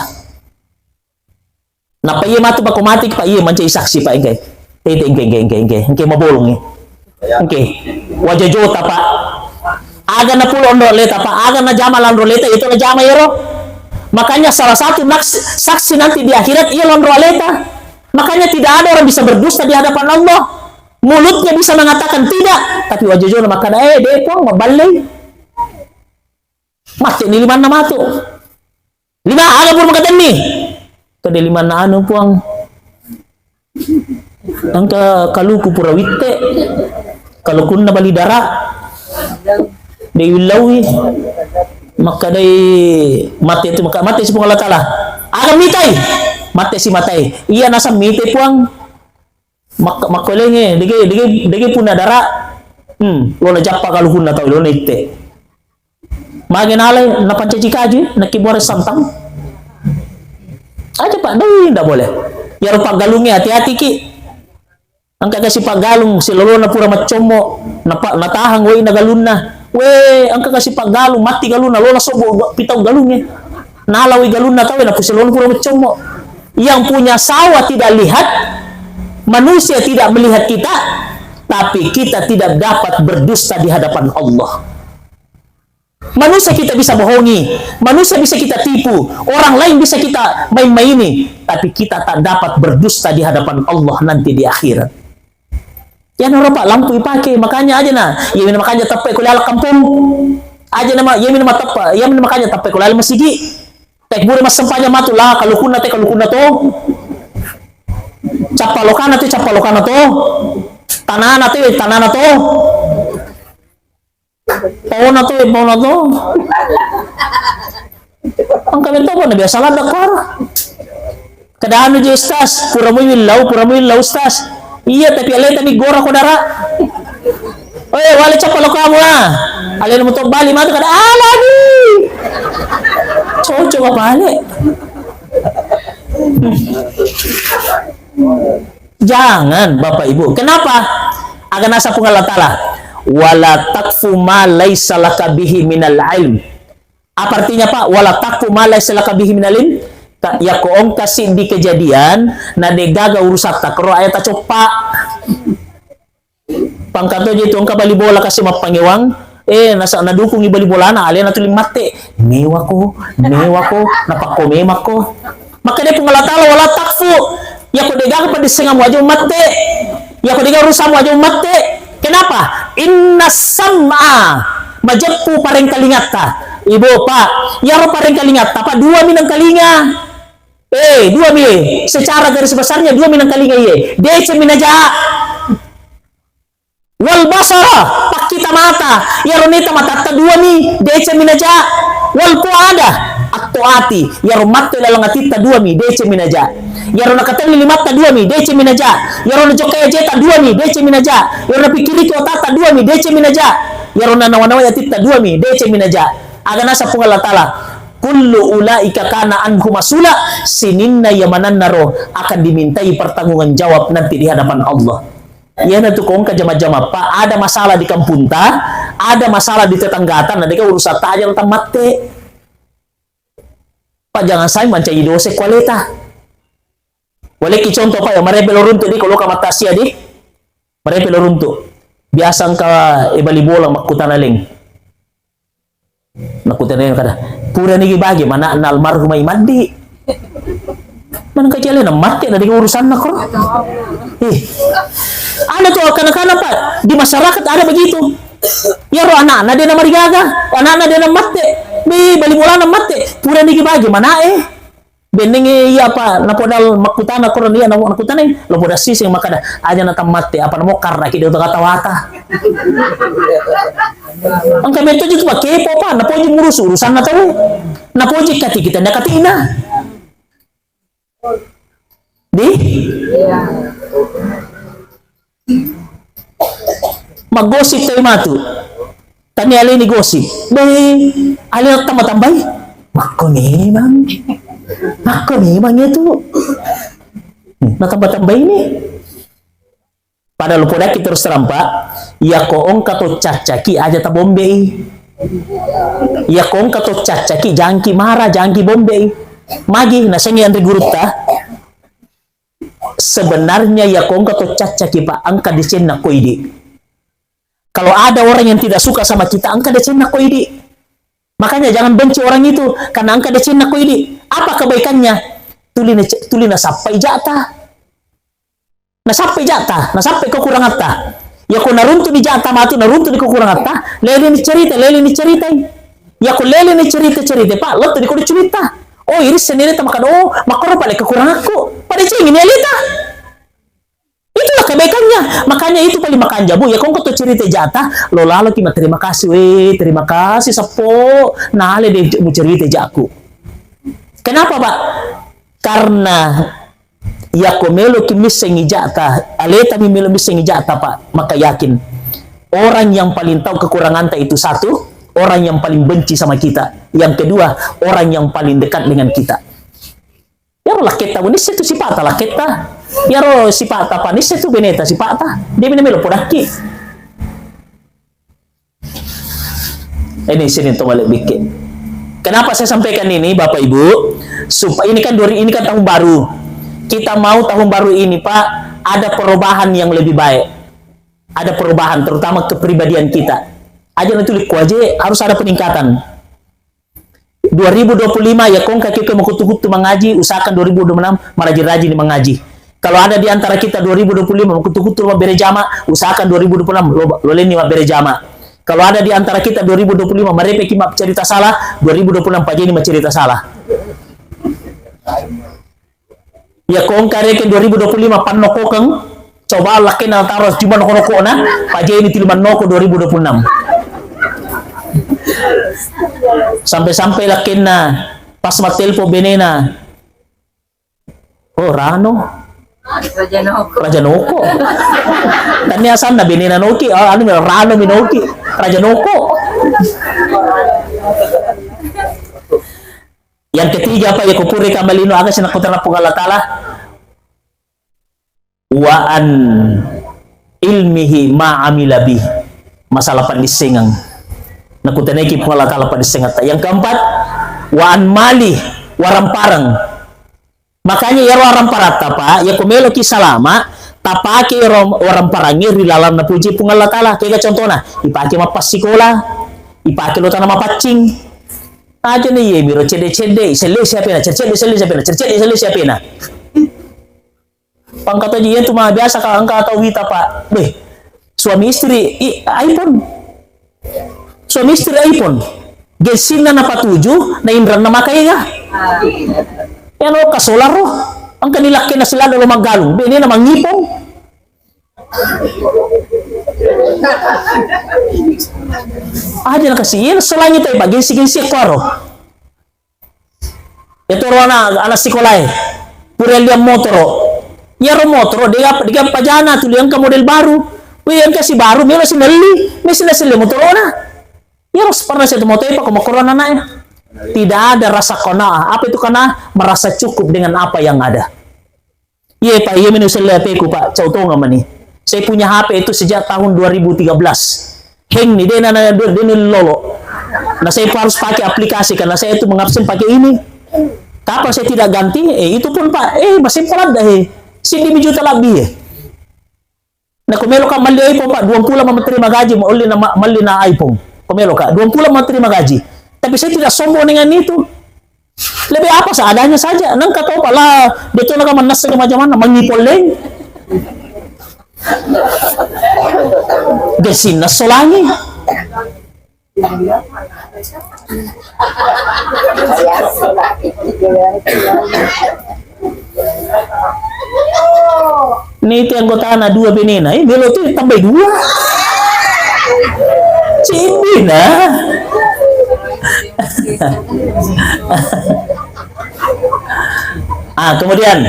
Napa iya matu bako mati pa iya mancai saksi pa engke. Engke mabolong eh. Engke. Wajah jota pa. Aga na pulo ondo leta pa. Aga na jama landro leta itu na jama yero. Makanya salah satu saksi nanti di akhirat ia landro leta. Makanya tidak ada orang bisa berdusta di hadapan Allah. Mulutnya bisa mengatakan tidak, tapi wajah jona makan depong mabalay. Mati ni lima na mato. Lima aga pun makatan ni. Kada lima na ano puang ang kaluku purawitte kalukun na balidara day wilawi maka day mati itu mati si Allah Ta'ala aga mitay mati si matay iya nasa mitay puang makulenge digi puna dara wala jappa kalukun na tao lo na itte maginalay napancicikaji nakibuara santang aja pak, tidak boleh. Ya rupa galungnya hati-hati ki. Angka kasih pak galung, si lolo na pura macomo, natahang we na galun na. We, angka kasih pak galung, mati galun na, lola sobo pitaw galungnya. Nalawi galun na tawe na po si lolo pura macomo. Yang punya sawah tidak lihat, manusia tidak melihat kita, tapi kita tidak dapat berdusta di hadapan Allah. Manusia kita bisa bohongi, manusia bisa kita tipu, orang lain bisa kita main-maini, tapi kita tak dapat berdusta di hadapan Allah nanti di akhirat. Ya nora pak lampu dipakai, makanya aja nah, ya makanya tapai kulala kampung, aja nama, ya minum tapa, ya makanya tapai kulala masigi, tek bure mas sempanya matulah, kalau kuna to, capalokana to, tanana to. Pau na to. Ang kami to po, nabiasa lang dakar. Kadaan di estas, pura mo ilaw estas. Iya, tapi alay tami gora ko dara. Oye, wala chapalo ka mo na. Alay mo to, bali mato kada, lagi. Chocho ka bali. Jangan, Bapak Ibu. Kenapa? Agar nasa pong Allah Ta'ala. Wala takfu ma laysa laka bihi minal ilm. Apa artinya Pak? Wala takfu ma laysa laka bihi minal ilm. Ya koong kasih di kejadian na degaga urusan tak kero ayat copa. Pangkato jito ang kabali bola kasi mapangiwang nasa nadukong ibali bola na alin nato limate. Mewa ko, napakomema ko. Makanya pengalatala wala takfu. Ya ko degaga pa disengam wajah mate. Ya ko degaga urusan wajah mate. Kenapa? Inna sam'a majappu pareng kalingata. Ibu pak, yaro pareng kalingata. Pak dua minang kalinga. Dua mi. Secara garis besarnya dua minang kalinga ye. Dece minaja. Wal basara pak kita mata. Yaro nita mata dua mi. Dece minaja. Wal puada atau ati. Yaro mata lalang atita dua mi. Dece minaja. Yaro nakatali limata dua mi, dece minaja. Yaro na jokaya jeta dua mi, dece minaja. Yaro na pikiri ko tata dua mi, dece minaja. Yaro na nawa-nawa yatita dua mi, dece minaja. Aga nasa pong Allah Ta'ala. Kullu ulaika kana anhu masula. Sininna yamanan naro akan dimintai pertanggungan jawab nanti di hadapan Allah. Yan na tukong kajama-jama pa. Ada masalah di kampunta, ada masalah di tetanggatan, nanti ka urusan taja ng tamate. Pa jangan say mancay dose kwalita. Wala contoh pa yung marepelo runto di kalau ka matasya di marepelo runto biasang ka ibalibolang makutan na ling nakutan na yun kada pura ni gibagi mana na almarhum ay mandi manang kajali na mati na di urusan na ko ano to kana-kana pa di masyarakat ada begitu yaro anak na din na marigaga anak na din na mati di balibolang na mati pura ni gibagi mana Bening iya pa napodal makutana ko niya nakutana lo poda sising makada aja na tamate apa namo karna kidi uta kata-wata. Ang kami to juga kepo pa napoji ngurus urusan na tawe. Napoji kati kita na katina. Di? Maggosip tayo matu. Tani alay ni gosip. Bay, alay tamatambay. Mako memang itu natambah-tambah ini pada lupa kita terus terampak ya koong kato cacaki aja ta bombei ya koong kato cacaki jangki marah jangki bombei magi nasengi andri gurutta sebenarnya ya kong kato caca kipa angka desen na koidi. Kalau ada orang yang tidak suka sama kita, angka desen na koidi. Makanya jangan benci orang itu karena angka desen na koidi. Apa kebaikannya? Tuli na sampai jata. Na sampai jata, na sampai kekurangan ta. Ya ko naruntu di jata matu naruntu di kekurangan ta. Lele ni cerita. Ya ko lele ni cerita Pak, lot di ko cerita. Oh, ini sendiri tak makan. Oh, makoro pada kekuranganku. Pada cing ini alita. Itulah kebaikannya. Makanya itu paling makan jabu. Ya kong kau cerita jata. Lo lalu kima terima kasih. Terima kasih sapo. Nah, ale dia mau cerita jaku. Kenapa Pak? Karena ya ko melo ki misengi jata. Aleta mi melo misengi jata Pak. Maka yakin orang yang paling tahu kekurangan ta itu satu. Orang yang paling benci sama kita. Yang kedua, orang yang paling dekat dengan kita. Ya roh kita, ini itu sifat lah kita. Ya roh sifat apa? Ini itu beneta sifat. Dia minum podaki. Ini sini tuh balik bikin. Kenapa saya sampaikan ini, Bapak Ibu? Supaya ini kan tahun baru. Kita mau tahun baru ini, Pak, ada perubahan yang lebih baik. Ada perubahan, terutama kepribadian kita. Aja nanti aja harus ada peningkatan. 2025 ya kong kaki mau kutu-kutu mengaji, usahakan 2026 merajin-rajin mengaji. Kalau ada di antara kita 2025 mau kutu-kutu bere jama, usahakan 2026 lo leni bere jama. Kalau ada di antara kita 2025 merepeki cerita salah, 2026 pajeni cerita salah. Ya kong kareke 2025 panokokeng, coba lakin taros cuma noko na, pajeni tiliman noko 2026. Sampai-sampai lakin na pas matelpo benena. Oh, Rano. Raja Noko. Tanya asan na benena noki. Oh, Rano minoki. Raja Noko. Yang ketiga Pak, ya kupuri kamalino aga sinakutan na po Allah Ta'ala. Wa an ilmihi ma'amila bih. Masalah pandisingang. Nakutaneki po Allah Ta'ala padisingata. Yang keempat, waan mali waramparang. Makanya ya waramparata Pak, ya kumelo ki salama, tapake waramparangi rilalam na puji po Allah Ta'ala. Kaya contohnya, ipake mapas sikola, ipake lo tanah mapacing. Aja nih ya biro cede-cede, sele siapa na, cercede siapa na. Pangkata dia itu mah biasa kalau angka atau wita Pak. Beh, suami istri iPhone. Suami istri iPhone. Gesin na napatuju, na indran na makaya. Yan o, kasolar o. Ang kanilaki na sila na lumanggalong. Bini na mangipong. Aja na kasi, yan salangit tayo pa. Ginsi-ginsi kwaro. Ito ro na, anak sikolay. Pureliam motoro. Yaro motoro, diga pajana, tulian ka model baru. Uy, yan kasi baru, may sinali. May sinasili motoro na. Ya harus pernah saya mau tanya Pak corona ya. Tidak ada rasa qanaah. Apa itu qanaah? Merasa cukup dengan apa yang ada. Iya Pak, iya minus HP-ku Pak. Contoh nggak nih? Saya punya HP itu sejak tahun 2013. Heng nih, dia lolo. Nah saya harus pakai aplikasi karena saya itu mengabsen pakai ini. Kapan saya tidak ganti? Itu pun Pak. Masih pelan dah. Sini juta lebih. Nah kumelo ka mali iPhone Pak. 20 terima gaji mau mali na iPhone. Komelo Kak, 20 mau terima gaji. Tapi saya tidak sombong dengan itu. Lebih apa seadanya saja. Nang kata pala, betul na ka manas sa macam mana, mangipoleng. Gesin na solangi. Ini itu yang kota na 2 benena. Belo itu tambah 2. Cindi nah. Kemudian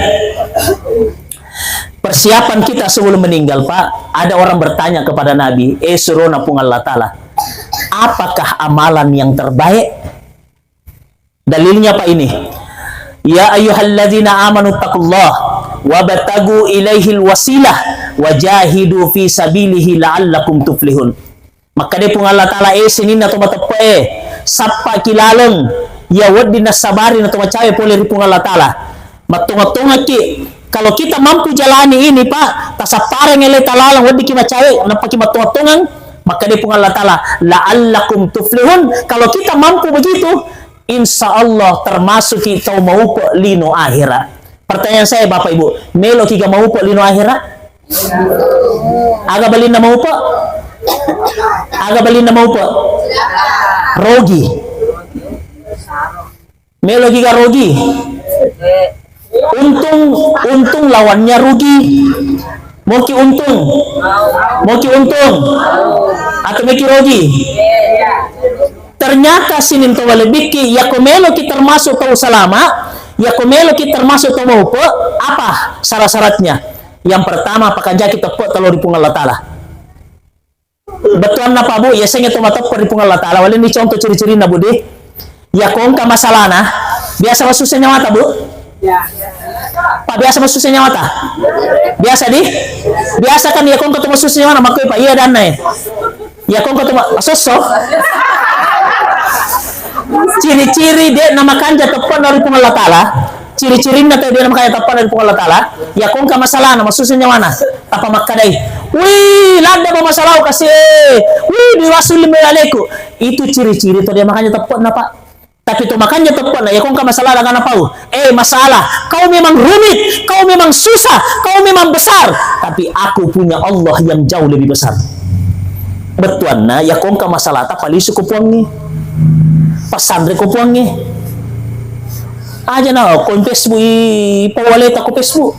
persiapan kita sebelum meninggal Pak, ada orang bertanya kepada Nabi, surona pung Allah Ta'ala, apakah amalan yang terbaik? Dalilnya Pak ini, ya ayyuhalladzina amanu taqullah wabtagu ilaihil wasilah wajahidu fi sabilihi la'allakum tuflihun. Maka dia pun Allah Ta'ala sinin na tumatape sapa kilalong ya wad din nasabari na tumacawe pole ri pun Allah Ta'ala matunga-tunga ki Kalau kita mampu jalani ini Pak, tasaparang ele talalang wadi kita cawe, napaki matuatungan, maka dia pun Allah Ta'ala la'allakum tuflihun. Kalau kita mampu begitu, insya Allah termasuk kita mau lino akhirat. Pertanyaan saya Bapak Ibu, melo kita mau lino akhirat? Aga balin na mau po? Aga balin na mau po? Rogi. Melo kita rogi. Untung lawannya rugi. Mau ki untung atau mau ki rugi. Ternyata sinin to lebih ki ya komelo ki termasuk tau salama, ya komelo ki termasuk tau mau po, apa syarat-syaratnya? Yang pertama pakaja kita po telur di Allah Ta'ala. Betulan apa Bu? Ya saya ngeto matop di Allah Ta'ala. Walin ni contoh ciri-ciri na Bu deh. Ya kongka masalah na biasa masusnya mata Bu. Pak biasa masusnya mata. Biasa di? Biasa kan ya kongka tu masusnya mana makoy Pak iya dan naik. Ya kongka tu masosok. Ciri-ciri dia nama kanja tepan dari Allah Ta'ala. Ciri-cirinya tadi dia nama kanja tepan dari Allah Ta'ala. Ya kongka masalah nama masusnya mana? Apa makadai? Wih, lada mau masalah kasih. Wih, diwasuli melaleku. Itu ciri-ciri tadi dia makanya tepan Pak. Tapi itu makanya tepat ya kau masalah dengan apa? Masalah. Kau memang rumit, kau memang susah, kau memang besar. Tapi aku punya Allah yang jauh lebih besar. Betuan na ya kau masalah tak paling suku puangi, pasandre ko puangi. Aja na kau Facebook, pawaleta ko Facebook.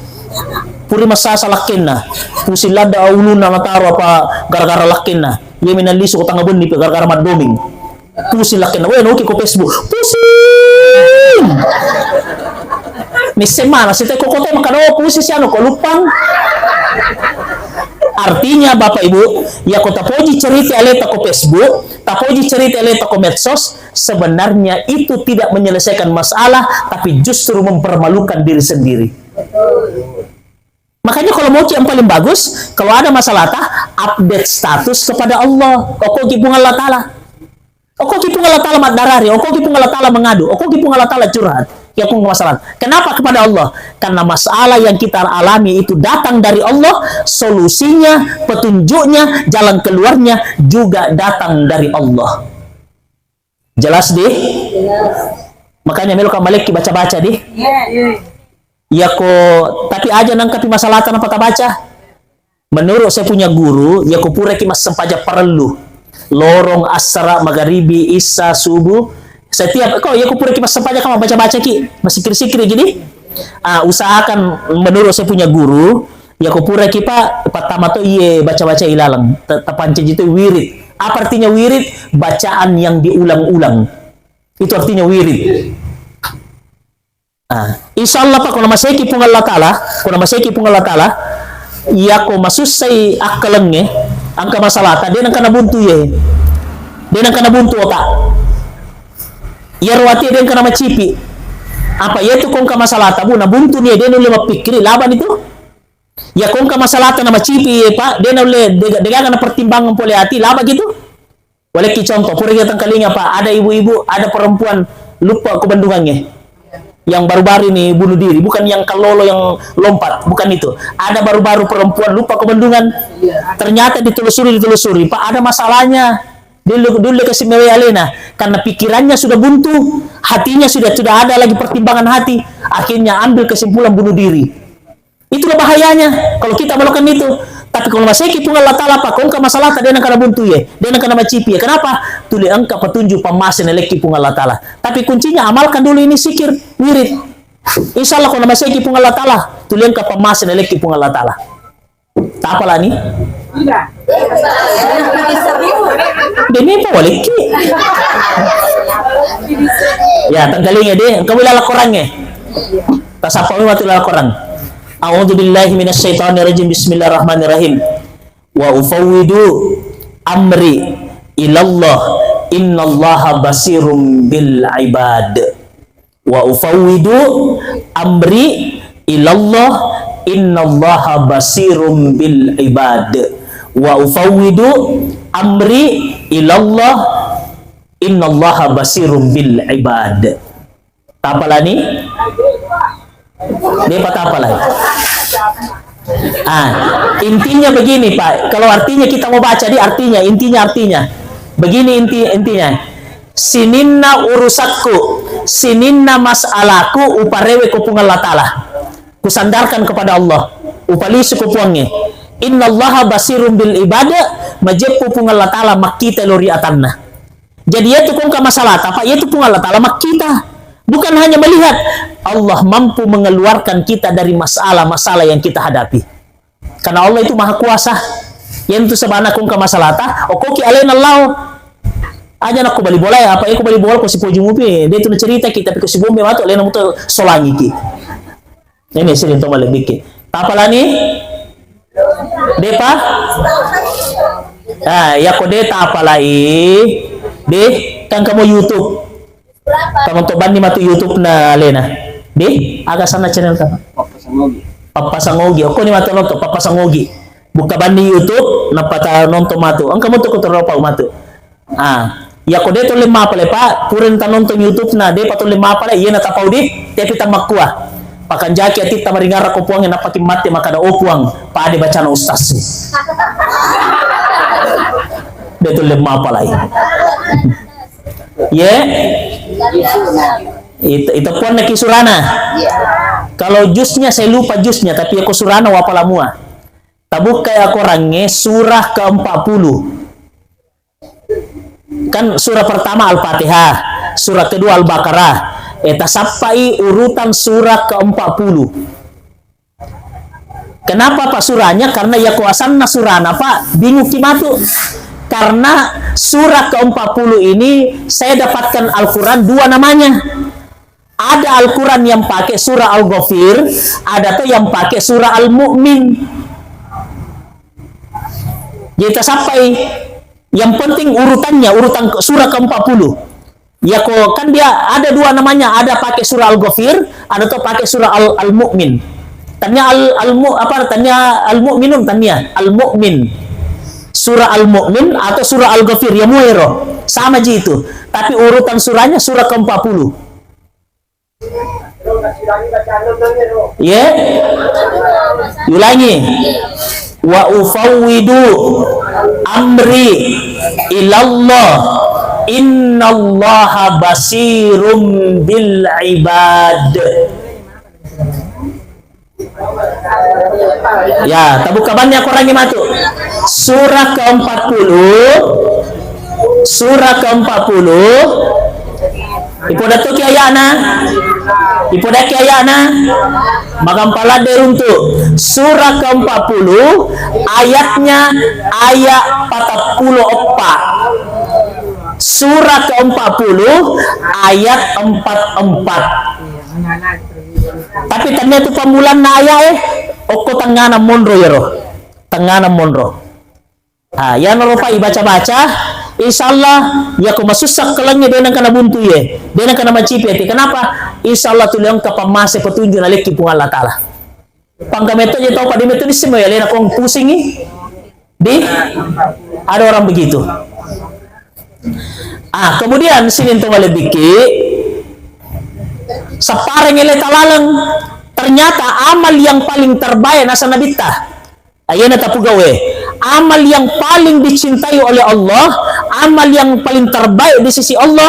Puri masasa lakin na, pusilada ulun na nataro apa gara-gara lakin na. Ye minaliso ko tangabon ni gara-gara madoming. Pusing laki na, weh, ko Facebook. Pusing! May semana, si Teko Kote, makanawa pusing siya, ko lupang. Artinya, Bapak Ibu, ya ko tapoji cerita aleta ko Facebook, tapoji cerita aleta ko medsos, sebenarnya itu tidak menyelesaikan masalah, tapi justru mempermalukan diri sendiri. Makanya kalau mau yang paling bagus, kalau ada masalah, update status kepada Allah. Kok kipung Allah Ta'ala. Kok kipung Allah Ta'ala madarari, kok kipung Allah Ta'ala mengadu, kok kipung Allah Ta'ala curhat. Ya kung masalah. Kenapa kepada Allah? Karena masalah yang kita alami itu datang dari Allah, solusinya, petunjuknya, jalan keluarnya juga datang dari Allah. Jelas deh? Makanya melu kembali baca-baca deh. Ya kok, tapi aja nangkapi masalah tanpa baca. Menurut saya punya guru, ya kok pura ki mas sempaja perlu. Lorong asra magharibi isya subuh setiap kok ya kupura kita saja kamu baca-baca ki masih sikir-sikir gini usahakan menurut saya punya guru ya kupura kita pertama tuh iya baca-baca ilalang tapanci itu wirid. Apa artinya wirid? Bacaan yang diulang-ulang itu artinya wirid. Insyaallah Pak kuna masih kipung Allah Ta'ala iya ko masusay akalangnya angka masalah dia nang kana buntu ye dia nang kana buntu otak ya rawati dia kana macipi apa ya itu kong ka masalah tabu na buntu dia nule mapikiri laban itu ya kong ka masalah na macipi Pak dia nule dega kana pertimbangan pole hati laba gitu boleh ki contoh pura kita kalinga Pak ada ibu-ibu ada perempuan lupa kebandungannya yang baru-baru ini bunuh diri, bukan yang kalolo yang lompat, bukan itu. Ada baru-baru perempuan lupa kebandungan, ternyata ditelusuri, Pak ada masalahnya. Dulu kasih mewe alena, karena pikirannya sudah buntu, hatinya sudah ada lagi pertimbangan hati, akhirnya ambil kesimpulan bunuh diri. Itulah bahayanya kalau kita melakukan itu. Tapi kalau masih kipung Allah Ta'ala Pak, kau masalah tadi nak kena buntu ya, dia nak kena macipi ya. Kenapa? Tuli angka petunjuk pemasin elek kipung Allah Ta'ala. Tapi kuncinya amalkan dulu ini sikir, wirid. Insya Allah kalau masih kipung Allah Ta'ala, tuli angka pemasin elek kipung Allah Ta'ala. Tak apalah ni? Tidak. Demi apa balik ki? Ya, tanggalnya deh. Kamu lalak orangnya. Tak sapa waktu lalak orang. A'udzu billahi minasyaitonir rajim. Bismillahirrahmanirrahim. Wa ufawwidu amri ilallah innallaha basirum bil ibad. Wa ufawwidu amri ilallah innallaha basirum bil ibad. Wa ufawwidu amri ilallah innallaha basirum bil ibad. Apa lani? Dia patah apa lagi? Intinya begini Pak, kalau artinya kita mau baca di artinya, intinya begini intinya. Sininna urusatku, sininna mas'alaku uparewe kupung Allah Ta'ala. Kusandarkan kepada Allah, upalisu kupuangnya. Innallaha basirum bil ibadah, majib kupung Allah Ta'ala makita lori atanna. Jadi itu kung ka masalah apa? Itu pun Allah Ta'ala mak kita. Bukan hanya melihat, Allah mampu mengeluarkan kita dari masalah-masalah yang kita hadapi. Karena Allah itu maha kuasa. Yang itu sebana kung ka masalah ta, okoki alaina Allah. Aja nak ko bali bola ya, apa ko bali bola ko si poji mupi. Dia itu cerita kita ko si bombe mato alaina muto solangi ki. Ini sering to malebik ki. Tapalani? Depa? Ya ko deta apalai. Deh, kan kamu YouTube. Kamu to bandi matu YouTube na Lena. Deh, agak sana channel ka. Papa Sangogi. Ako ni matu nonton Papa Sangogi. Buka bandi YouTube na pata nonton matu. Ang kamu to ko toropa matu. Ya ko de to lima pala pa, puren ta nonton YouTube na de pato lima pala iya na tapaw di, tepi ta makkuah. Pakanjaki ati ta maringara ko puang na pati mate makada opuang, pa ade baca na ustaz. De to lima pala. Itu pun na kisurana. Kalau jusnya saya lupa jusnya, tapi aku surana wapala mua. Tabuk kayak aku orangnya surah ke-40. Kan surah pertama Al-Fatihah, surah kedua Al-Baqarah. Eta sampai urutan surah ke-40. Kenapa Pak surahnya? Karena ya kuasanna surana Pak bingung kimatu. Karena surah ke-40 ini saya dapatkan Al-Quran dua namanya. Ada Al-Quran yang pakai surah Al-Ghafir, ada tuh yang pakai surah Al-Mu'min. Jadi sampai yang penting urutannya, urutan surah ke-40. Ya kok kan dia ada dua namanya, ada pakai surah Al-Ghafir, ada tuh pakai surah Al-Mu'min. Tanya Al-Mu'minun, tanya Al-Mu'min. Surah Al-Mu'min atau surah Al-Ghafir ya muero. Sama aja itu. Tapi urutan surahnya surah ke-40. Ya. Ulangi. Wa ufawwidu amri ilallah innallaha basirum bil ibad. Ya, tabu kabannya aku rangi matu. Surah ke-40. Surah ke-40. Ipoda to kiayana. Ipoda kiayana. Magampala deruntu. Surah ke-40 ayatnya ayat 44. Surah ke-40 ayat 44. Tapi ternyata pamulan na ayat oko tangana monro yaro. Tangana monro. Yan rupa ibaca-baca. Insyaallah ya ko masusak kalangnya dengan kana buntu ye. Dengan kana macipi ati. Kenapa? Insyaallah tulang ka pamase petunjuk na leki pung Allah Taala. Panggameto je tau padimeto ni semua ya lena kong pusing di ada orang begitu. Kemudian sini to malebiki sapareng ele talaleng ternyata amal yang paling terbaik nasa nabita ayana tapugawe amal yang paling dicintai oleh Allah, amal yang paling terbaik di sisi Allah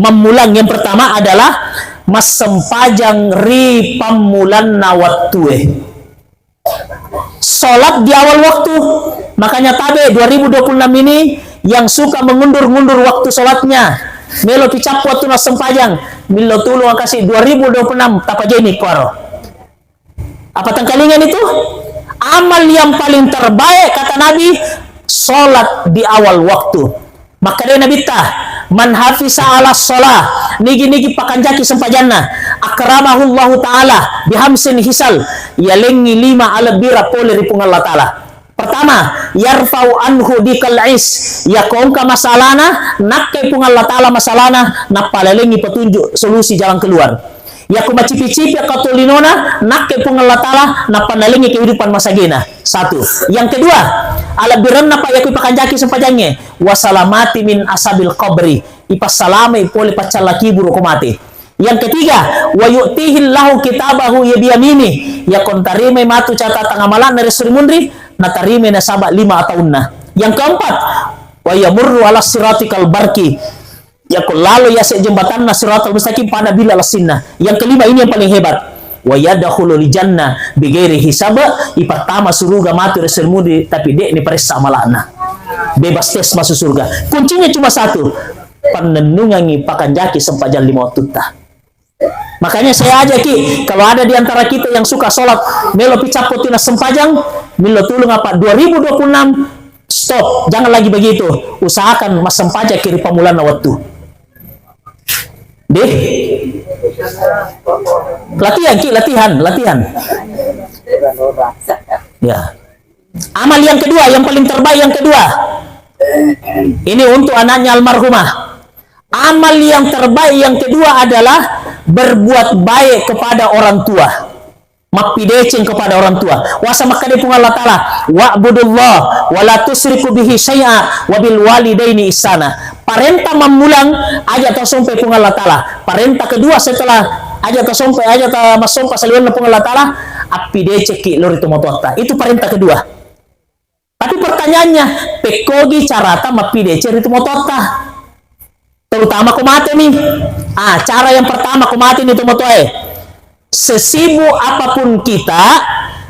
memulang yang pertama adalah masempajang ri pamulan nawatue salat di awal waktu. Makanya tabe 2026 ini yang suka mengundur-ngundur waktu salatnya melo picap waktu na sempajang milo tulung kasih 2026 tapajeni kuaro. Apa tangkalingan itu? Amal yang paling terbaik kata Nabi salat di awal waktu. Maka dia Nabi man hafiza ala sholah nigi-nigi pakanjaki sempajanna akramahullahu ta'ala bihamsin hisal yalengi 5 ala bira pole ripung Allah ta'ala. Pertama, yarfau anhu dikal is ya kongka masalana nakke pung Allah ta'ala masalana napalalengi petunjuk solusi jalan keluar. Ya kumacipi-cipi katulinona nakke pung Allah ta'ala napanalengi kehidupan masagina. Satu. Yang kedua, ala biran napa yaku pakanjaki sempajange wasalamati min asabil qabri ipasalame pole pacalaki buru komati. Yang ketiga, wa yu'tihillahu kitabahu biyamini, ya kon tarime matu catatan amalan dari suri mundri na tarime na saba 5 tahunna. Yang keempat, wa yamurru ala siratikal barki, ya kon lalu ya se jembatan na siratal mustaqim pada bila lasinna. Yang kelima, ini yang paling hebat, wa yadkhulul jannah bighairi hisab, pertama suruga matu dari suri mundri tapi dek ni periksa amalana. Bebas tes masuk surga. Kuncinya cuma satu, penenungangi pakan jaki sempajal 5 tutah. Makanya saya ajak ki, kalau ada di antara kita yang suka sholat melo picapot tina sempajang, melo tulung apa 2026, stop, jangan lagi begitu. Usahakan mas sempajak kiri pamulana waktu. Deh, latihan ki, latihan. Ya. Amal yang kedua, yang paling terbaik yang kedua. Ini untuk anaknya almarhumah. Amal yang terbaik yang kedua adalah berbuat baik kepada orang tua. Mapideceng kepada orang tua. Wasa makade pun Allah Ta'ala. Wa'budullah wa la tusriku bihi syai'a wa bil walidaini ihsana. Parenta memulang aja tasompai pun Allah Ta'ala. Parenta kedua setelah aja tasompai aja ta masompa saliwan pun Allah Ta'ala, apideceki lori tomotota. Itu parenta kedua. Tapi pertanyaannya, pekogi carata mapidece itu motota. Terutama kumate nih. Cara yang pertama kumate nih tomotoe. Sesibuk apapun kita,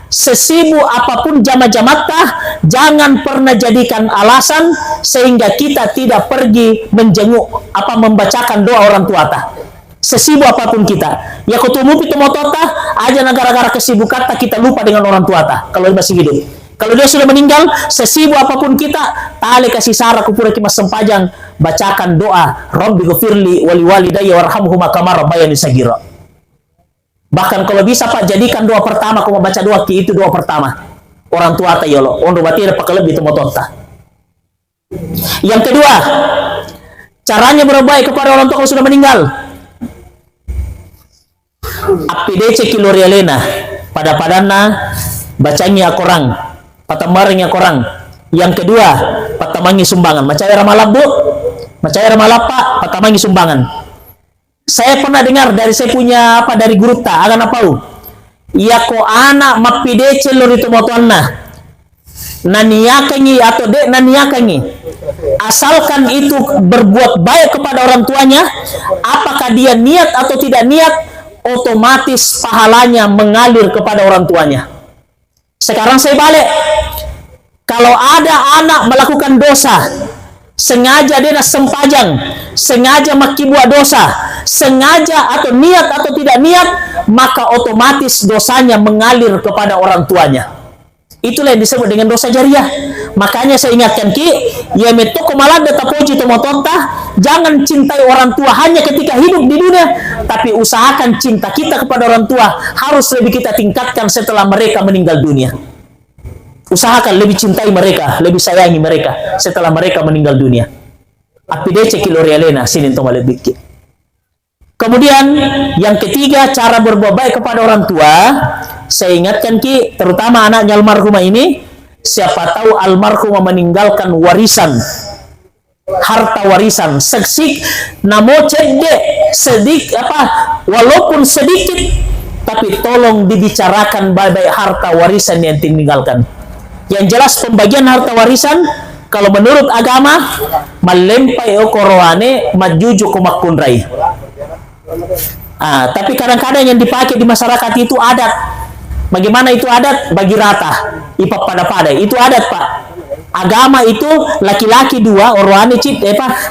sesibuk apapun jama-jamata, jangan pernah jadikan alasan sehingga kita tidak pergi menjenguk membacakan doa orang tua ta. Sesibuk apapun kita, ya kutumupi tomotota aja gara-gara kesibukan kita lupa dengan orang tua ta kalau masih hidup. Kalau dia sudah meninggal, sesibuk apapun kita, tali kasih sara kupura kimas sempajang, bacakan doa, Rabbi ghafirli wali walidayya warhamhuma kama rabbayani sagira. Bahkan kalau bisa Pak, jadikan doa pertama, aku mau baca doa ki, itu doa pertama. Orang tua ta yolo, ondo bati ada pakai lebih tomotonta. Yang kedua, caranya berbaik kepada orang tua kalau sudah meninggal. Apidece kilorialena, pada padana bacanya korang. Patamarnya korang. Yang kedua, patamangi sumbangan. Macaya ramalap bu, macaya ramalap pak, patamangi sumbangan. Saya pernah dengar dari saya punya dari guru ta, agan apa iya ko anak mapidece lori tomotuanna, naniakangi atau dek naniakangi. Asalkan itu berbuat baik kepada orang tuanya, apakah dia niat atau tidak niat, otomatis pahalanya mengalir kepada orang tuanya. Sekarang saya balik. Kalau ada anak melakukan dosa, sengaja dia sempajang, sengaja maki buat dosa, sengaja atau niat atau tidak niat, maka otomatis dosanya mengalir kepada orang tuanya. Itulah yang disebut dengan dosa jariah. Makanya saya ingatkan ki, ya metoko malada tapoji tomotonta, jangan cintai orang tua hanya ketika hidup di dunia, tapi usahakan cinta kita kepada orang tua harus lebih kita tingkatkan setelah mereka meninggal dunia. Usahakan lebih cintai mereka, lebih sayangi mereka setelah mereka meninggal dunia. Apidece kilorialena sinin tomalebiki. Kemudian yang ketiga, cara berbuat baik kepada orang tua. Saya ingatkan ki, terutama anaknya almarhumah ini, siapa tahu almarhumah meninggalkan warisan, harta warisan, seksik, namo cede sedikit walaupun sedikit, tapi tolong dibicarakan baik-baik harta warisan yang ditinggalkan. Yang jelas pembagian harta warisan, kalau menurut agama, malempai okoroane majuju kumakundrai. Tapi kadang-kadang yang dipakai di masyarakat itu adat. Bagaimana itu adat? Bagi rata, ipa pada itu adat pak. Agama itu laki-laki 2, oroane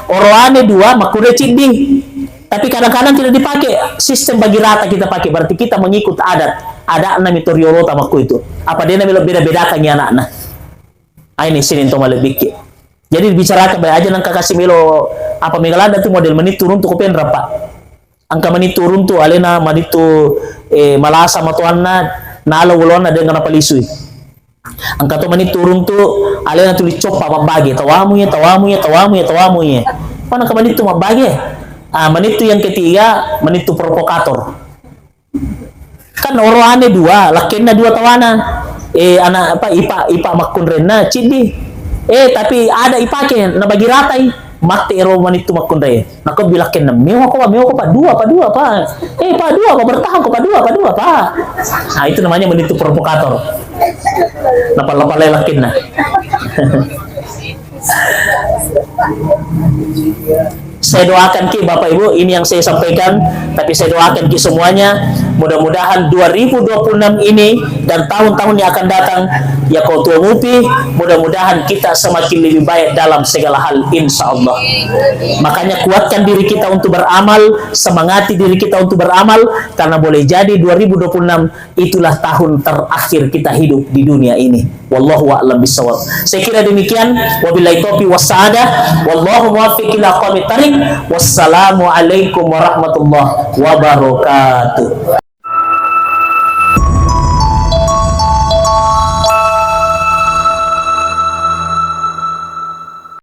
oroane 2, makure cidi. Tapi kadang-kadang tidak dipakai sistem bagi rata kita pakai. Berarti kita mengikut adat. Ada anak mitoriolo tamaku itu. Apa dia namanya beda-bedakan ya anak-anak. Ini sini untuk malebiki. Jadi bicarakan baik aja nang kakasih milo apa megalada tu model menit turun tu kopen rapa. Angka menit turun tu alena manitu malasa matuanna nalo ulona dengan apa lisui. Angka tu menit turun tu alena tu licopa mabagi tawamu ya. Mana ke menit tu mabagi? Menit tu yang ketiga menit tu provokator. Kan oroane 2, lakinna 2 tawana. Anak ipa makunrenna cidi. Tapi ada ipake na bagi ratai. mati roman itu makundai. Nako bilakin na meo ko pa dua pa. Pa dua pa bertahan ko pa dua pa. Nah, itu namanya menipu provokator. Napalapalay lakin na. Saya doakan Ki Bapak Ibu, ini yang saya sampaikan, tapi saya doakan Ki semuanya, mudah-mudahan 2026 ini dan tahun-tahun yang akan datang, ya kau tua ngupi, mudah-mudahan kita semakin lebih baik dalam segala hal, insya Allah. Makanya kuatkan diri kita untuk beramal, semangati diri kita untuk beramal, karena boleh jadi 2026 itulah tahun terakhir kita hidup di dunia ini. Wallahu a'lam bishawab. Saya kira demikian. Wabillahi taufiq wassa'adah. Wallahu muwaffiq ila aqwamit thariq. Wassalamu alaikum warahmatullahi wabarakatuh.